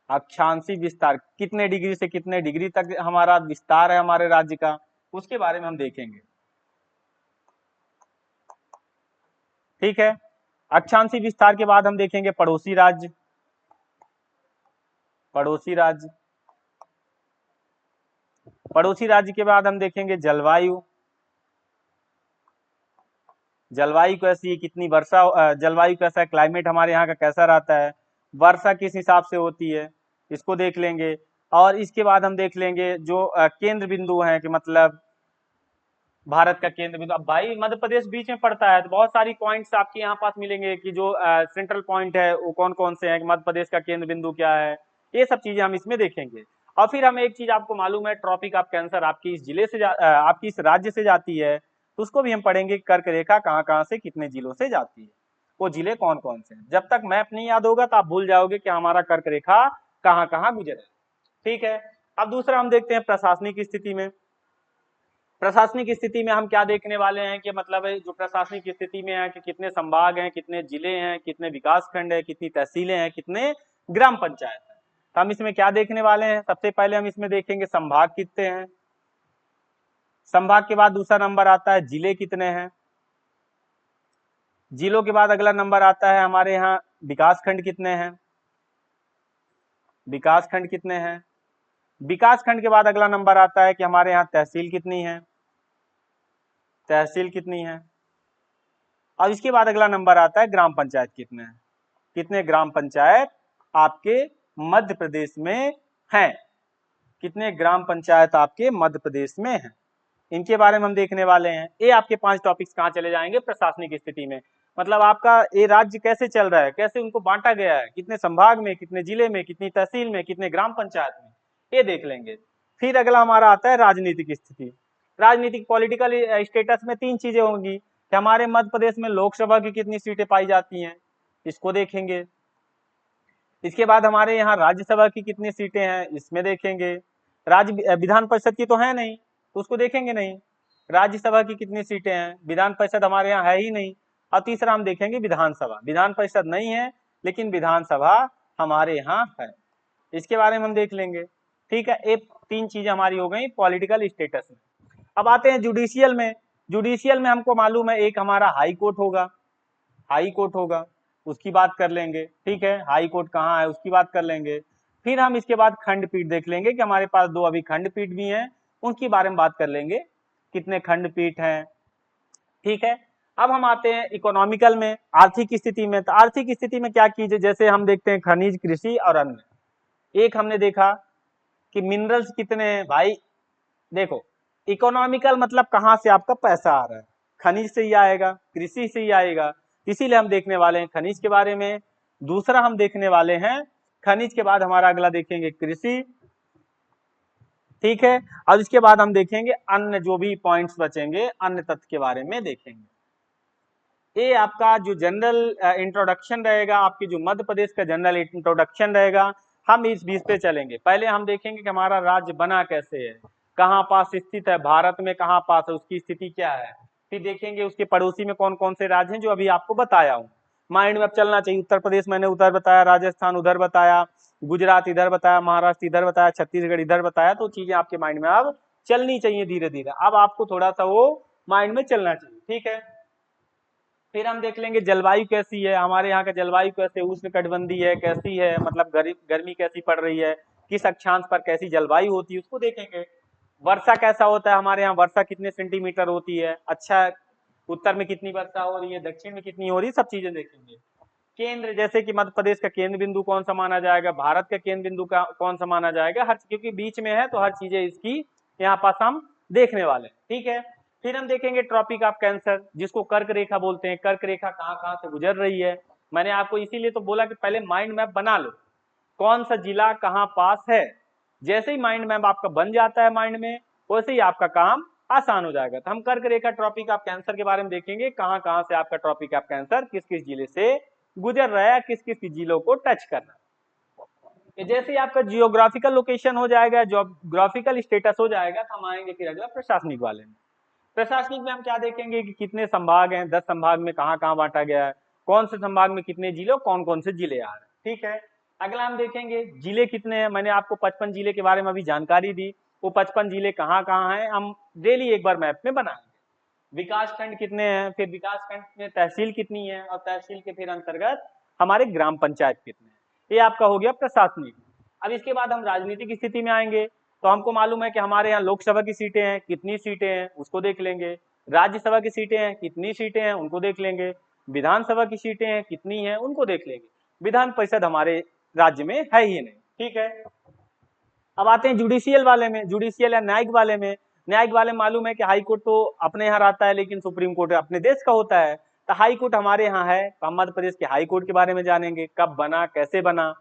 अक्षांशीय विस्तार कितने डिग्री से कितने डिग्री तक हमारा विस्तार है हमारे राज्य का, उसके बारे में हम देखेंगे। ठीक है, अक्षांशीय विस्तार के बाद हम देखेंगे पड़ोसी राज्य। पड़ोसी राज्य, पड़ोसी राज्य के बाद हम देखेंगे जलवायु। जलवायु कैसी है, कितनी वर्षा, जलवायु कैसा है, क्लाइमेट हमारे यहाँ का कैसा रहता है, वर्षा किस हिसाब से होती है, इसको देख लेंगे। और इसके बाद हम देख लेंगे जो केंद्र बिंदु हैं, कि मतलब भारत का केंद्र बिंदु। अब भाई मध्य प्रदेश बीच में पड़ता है, तो बहुत सारी पॉइंट्स आपके यहाँ पास मिलेंगे कि जो सेंट्रल पॉइंट है वो कौन कौन से हैं, कि मध्य प्रदेश का केंद्र बिंदु क्या है, ये सब चीजें हम इसमें देखेंगे। और फिर हम एक चीज आपको मालूम है, ट्रॉपिक ऑफ कैंसर आपकी इस जिले से आपकी इस राज्य से जाती है, तो उसको भी हम पढ़ेंगे, कर्क रेखा कहाँ कहाँ से कितने जिलों से जाती है, वो जिले कौन कौन से हैं। जब तक मैप नहीं याद होगा तो आप भूल जाओगे कि हमारा कर्क रेखा कहाँ कहाँ गुजरे। ठीक है, अब दूसरा हम देखते हैं प्रशासनिक स्थिति में। प्रशासनिक स्थिति में हम क्या देखने वाले हैं कि मतलब जो प्रशासनिक स्थिति में है कि कितने संभाग हैं, कितने जिले हैं, कितने विकास खंड है, कितनी तहसीलें हैं, कितने ग्राम पंचायत है। तो हम इसमें क्या देखने वाले हैं, सबसे पहले हम इसमें देखेंगे संभाग कितने हैं। संभाग के बाद दूसरा नंबर आता है जिले कितने हैं। जिलों के बाद अगला नंबर आता है हमारे यहाँ विकास खंड कितने हैं। विकास खंड कितने हैं। विकास खंड के बाद अगला नंबर आता है कि हमारे यहाँ तहसील कितनी है। तहसील कितनी है। अब इसके बाद अगला नंबर आता है ग्राम पंचायत कितने हैं। कितने ग्राम पंचायत आपके मध्य प्रदेश में हैं। कितने ग्राम पंचायत आपके मध्य प्रदेश में हैं, इनके बारे में हम देखने वाले हैं। ये आपके 5 टॉपिक्स कहाँ चले जाएंगे, प्रशासनिक स्थिति में। मतलब आपका ये राज्य कैसे चल रहा है, कैसे उनको बांटा गया है, कितने संभाग में, कितने जिले में, कितनी तहसील में, कितने ग्राम पंचायत में, ये देख लेंगे। फिर अगला हमारा आता है राजनीतिक स्थिति। राजनीतिक पॉलिटिकल स्टेटस में 3 चीजें होंगी कि हमारे मध्य प्रदेश में लोकसभा की कितनी सीटें पाई जाती हैं, इसको देखेंगे। इसके बाद हमारे यहाँ राज्यसभा की कितनी सीटें हैं, इसमें देखेंगे। राज्य विधान परिषद की तो है नहीं, तो उसको देखेंगे नहीं। राज्यसभा की कितनी सीटें हैं, विधान परिषद हमारे यहाँ है ही नहीं। और तीसरा हम देखेंगे विधानसभा। विधान परिषद नहीं है लेकिन विधानसभा हमारे यहाँ है, इसके बारे में हम देख लेंगे। ठीक है, ये 3 चीजें हमारी हो गई पॉलिटिकल स्टेटस में। अब आते हैं जुडिशियल में। जुडिशियल में हमको मालूम है एक हमारा हाई कोर्ट होगा। हाई कोर्ट होगा, उसकी बात कर लेंगे। ठीक है, हाई कोर्ट कहाँ है उसकी बात कर लेंगे। फिर हम इसके बाद खंडपीठ देख लेंगे कि हमारे पास 2 अभी खंडपीठ भी हैं, उनके बारे में बात कर लेंगे, कितने खंडपीठ हैं। ठीक है, अब हम आते हैं इकोनॉमिकल में, आर्थिक स्थिति में। तो आर्थिक स्थिति में क्या कीजिए, जैसे हम देखते हैं खनिज, कृषि और अन्य। एक हमने देखा कि मिनरल्स कितने हैं भाई। देखो इकोनॉमिकल मतलब कहाँ से आपका पैसा आ रहा है, खनिज से ही आएगा, कृषि से ही आएगा, इसीलिए हम देखने वाले हैं खनिज के बारे में। दूसरा हम देखने वाले हैं खनिज के बाद हमारा अगला देखेंगे कृषि। ठीक है, और इसके बाद हम देखेंगे अन्य जो भी पॉइंट्स बचेंगे, अन्य तथ्य के बारे में देखेंगे। ये आपका जो जनरल इंट्रोडक्शन रहेगा, आपकी जो मध्य प्रदेश का जनरल इंट्रोडक्शन रहेगा, हम इस बीच पे चलेंगे। पहले हम देखेंगे कि हमारा राज्य बना कैसे है, कहाँ पास स्थित है, भारत में कहाँ पास है, उसकी स्थिति क्या है। फिर देखेंगे उसके पड़ोसी में कौन कौन से राज्य हैं, जो अभी आपको बताया हूँ। माइंड में अब चलना चाहिए, उत्तर प्रदेश मैंने उधर बताया, राजस्थान उधर बताया, गुजरात इधर बताया, महाराष्ट्र इधर बताया, छत्तीसगढ़ इधर बताया, तो चीजें आपके माइंड में अब चलनी चाहिए धीरे धीरे। अब आपको थोड़ा सा वो माइंड में चलना चाहिए। ठीक है, फिर हम देख लेंगे जलवायु कैसी है, हमारे यहाँ का जलवायु कैसे, उष्णकटिबंधीय है, कैसी है, मतलब गर्मी कैसी पड़ रही है, किस अक्षांश पर कैसी जलवायु होती है, उसको देखेंगे। वर्षा कैसा होता है हमारे यहाँ, वर्षा कितने सेंटीमीटर होती है, अच्छा उत्तर में कितनी वर्षा हो रही है, दक्षिण में कितनी हो रही है, सब चीजें देखेंगे। केंद्र, जैसे कि मध्य प्रदेश का केंद्र बिंदु कौन सा माना जाएगा, भारत का केंद्र बिंदु का कौन सा माना जाएगा, हर क्योंकि बीच में है तो हर चीजें इसकी यहाँ पास हम देखने वाले। ठीक है, फिर हम देखेंगे ट्रॉपिक ऑफ कैंसर, जिसको कर्क रेखा बोलते हैं। कर्क रेखा कहाँ कहाँ से गुजर रही है, मैंने आपको इसीलिए तो बोला कि पहले माइंड मैप बना लो, कौन सा जिला कहाँ पास है। जैसे ही माइंड मैप आपका बन जाता है माइंड में, वैसे ही आपका काम आसान हो जाएगा। तो हम कर्क रेखा ट्रॉपिक ऑफ कैंसर के बारे में देखेंगे, कहाँ कहाँ से आपका ट्रॉपिक ऑफ कैंसर किस किस जिले से गुजर रहा है, किस किस जिलों को टच करना है। जैसे ही आपका जियोग्राफिकल लोकेशन हो जाएगा, जियोग्राफिकल स्टेटस हो जाएगा, तो हम आएंगे फिर अगला प्रशासनिक वाले में। प्रशासनिक में हम क्या देखेंगे कि कितने संभाग हैं, 10 संभाग में कहाँ कहाँ बांटा गया है, कौन से संभाग में कितने जिले, कौन कौन से जिले आ रहे हैं। ठीक है, अगला हम देखेंगे जिले कितने हैं। मैंने आपको 55 जिले के बारे में अभी जानकारी दी, वो 55 जिले कहाँ कहाँ हैं हम डेली एक बार मैप में बनाएंगे। विकास खंड कितने हैं, फिर विकास खंड में तहसील कितनी है, और तहसील के फिर अंतर्गत हमारे ग्राम पंचायत कितने हैं। ये आपका हो गया प्रशासनिक। अब इसके बाद हम राजनीतिक स्थिति में आएंगे, तो हमको मालूम है कि हमारे यहाँ लोकसभा की सीटें हैं, कितनी सीटें हैं उसको देख लेंगे। राज्यसभा की सीटें हैं, कितनी सीटें हैं उनको देख लेंगे। विधानसभा की सीटें हैं, कितनी हैं उनको देख लेंगे। विधान परिषद हमारे राज्य में है ही नहीं। ठीक है, अब आते हैं जुडिशियल वाले में, जुडिशियल या न्यायिक वाले में। न्यायिक वाले मालूम है कि हाई कोर्ट तो अपने यहाँ रहता है, लेकिन सुप्रीम कोर्ट अपने देश का होता है। तो हाई कोर्ट हमारे यहाँ है, तो हम मध्य प्रदेश के हाई कोर्ट के बारे में जानेंगे, कब बना, कैसे बना।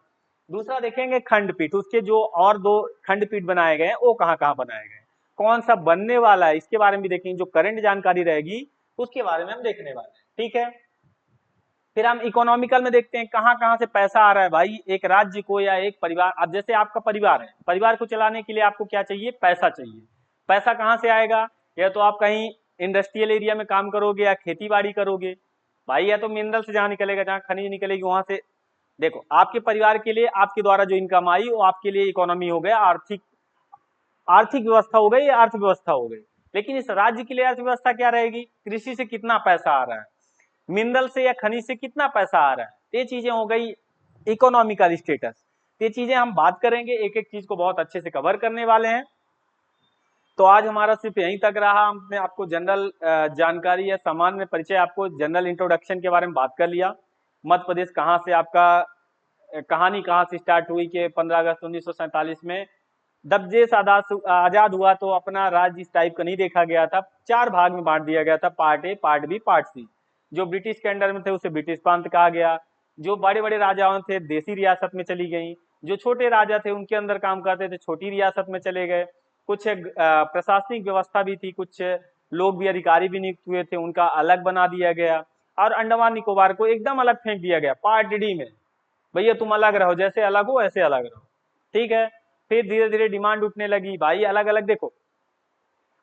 दूसरा देखेंगे खंडपीठ, उसके जो और 2 खंडपीठ बनाए गए हैं वो कहाँ कहाँ बनाए गए, कौन सा बनने वाला है, इसके बारे में भी देखेंगे। जो करंट जानकारी रहेगी उसके बारे में हम देखने वाले हैं। ठीक है, फिर हम इकोनॉमिकल में देखते हैं कहाँ कहाँ से पैसा आ रहा है भाई एक राज्य को या एक परिवार। अब जैसे आपका परिवार है, परिवार को चलाने के लिए आपको क्या चाहिए, पैसा चाहिए। पैसा कहाँ से आएगा, या तो आप कहीं इंडस्ट्रियल एरिया में काम करोगे या खेती बाड़ी करोगे भाई, या तो मिनरल से जहाँ निकलेगा, जहाँ खनिज निकलेगी वहां से। देखो आपके परिवार के लिए आपके द्वारा जो इनकम आई वो आपके लिए इकोनॉमी हो गया, आर्थिक आर्थिक व्यवस्था हो गई, अर्थव्यवस्था हो गई। लेकिन इस राज्य के लिए अर्थव्यवस्था क्या रहेगी, कृषि से कितना पैसा आ रहा है, मिनरल से या खनिज से कितना पैसा आ रहा है, ये चीजें हो गई इकोनॉमिकल स्टेटस। ये चीजें हम बात करेंगे, एक एक चीज को बहुत अच्छे से कवर करने वाले हैं। तो आज हमारा सिर्फ यहीं तक रहा, हमने आपको जनरल जानकारी या सामान्य परिचय, आपको जनरल इंट्रोडक्शन के बारे में बात कर लिया। मध्य प्रदेश कहाँ से आपका कहानी कहाँ से स्टार्ट हुई कि 15 अगस्त 1947 में जब देश आजाद हुआ तो अपना राज्य इस टाइप का नहीं देखा गया था, 4 भाग में बांट दिया गया था, part A, part B, part C. जो ब्रिटिश के अंडर में थे उसे ब्रिटिश प्रांत कहा गया, जो बड़े बड़े राजाओं थे देसी रियासत में चली गई, जो छोटे राजा थे उनके अंदर काम करते थे छोटी रियासत में चले गए। कुछ प्रशासनिक व्यवस्था भी थी, कुछ लोग भी अधिकारी भी नियुक्त हुए थे, उनका अलग बना दिया गया। और अंडमान निकोबार को एकदम अलग फेंक दिया गया पार्ट डी में, भैया तुम अलग रहो, जैसे अलग हो ऐसे अलग रहो। ठीक है, फिर धीरे धीरे डिमांड उठने लगी भाई अलग अलग। देखो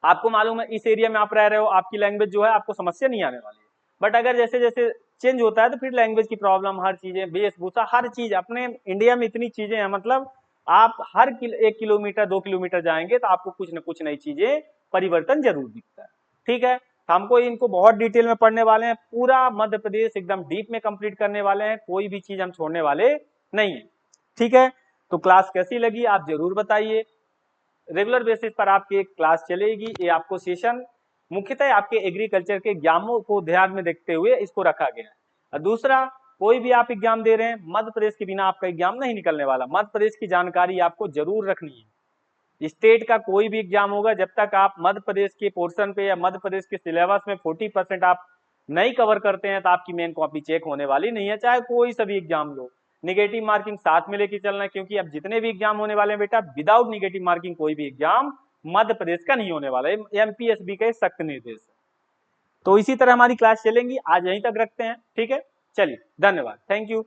आपको मालूम है इस एरिया में आप रह रहे हो, आपकी लैंग्वेज जो है आपको समस्या नहीं आने वाली है। बट अगर जैसे जैसे चेंज होता है तो फिर लैंग्वेज की प्रॉब्लम, हर चीजें, वेशभूषा, हर चीज। अपने इंडिया में इतनी चीजें हैं, मतलब आप हर 1 किलोमीटर 2 किलोमीटर जाएंगे तो आपको कुछ न कुछ नई चीजें परिवर्तन जरूर दिखता है। ठीक है, हमको इनको बहुत डिटेल में पढ़ने वाले हैं, पूरा मध्य प्रदेश एकदम डीप में कंप्लीट करने वाले हैं, कोई भी चीज हम छोड़ने वाले नहीं है। ठीक है, तो क्लास कैसी लगी आप जरूर बताइए। रेगुलर बेसिस पर आपकी एक क्लास चलेगी, ये आपको सेशन मुख्यतः आपके एग्रीकल्चर के एग्जामों को ध्यान में देखते हुए इसको रखा गया है। और दूसरा, कोई भी आप एग्जाम दे रहे हैं, मध्य प्रदेश के बिना आपका एग्जाम नहीं निकलने वाला। मध्य प्रदेश की जानकारी आपको जरूर रखनी है। स्टेट का कोई भी एग्जाम होगा, जब तक आप मध्य प्रदेश के पोर्शन पे या मध्य प्रदेश के सिलेबस में 40% आप नहीं कवर करते हैं तो आपकी मेन कॉपी चेक होने वाली नहीं है, चाहे कोई सा भी एग्जाम लो। निगेटिव मार्किंग साथ में लेके चलना है, क्योंकि अब जितने भी एग्जाम होने वाले हैं बेटा, विदाउट निगेटिव मार्किंग कोई भी एग्जाम मध्य प्रदेश का नहीं होने वाला है, एमपीएसबी का सख्त निर्देश है। तो इसी तरह हमारी क्लास चलेंगी, आज यहीं तक रखते हैं। ठीक है, चलिए, धन्यवाद, थैंक यू।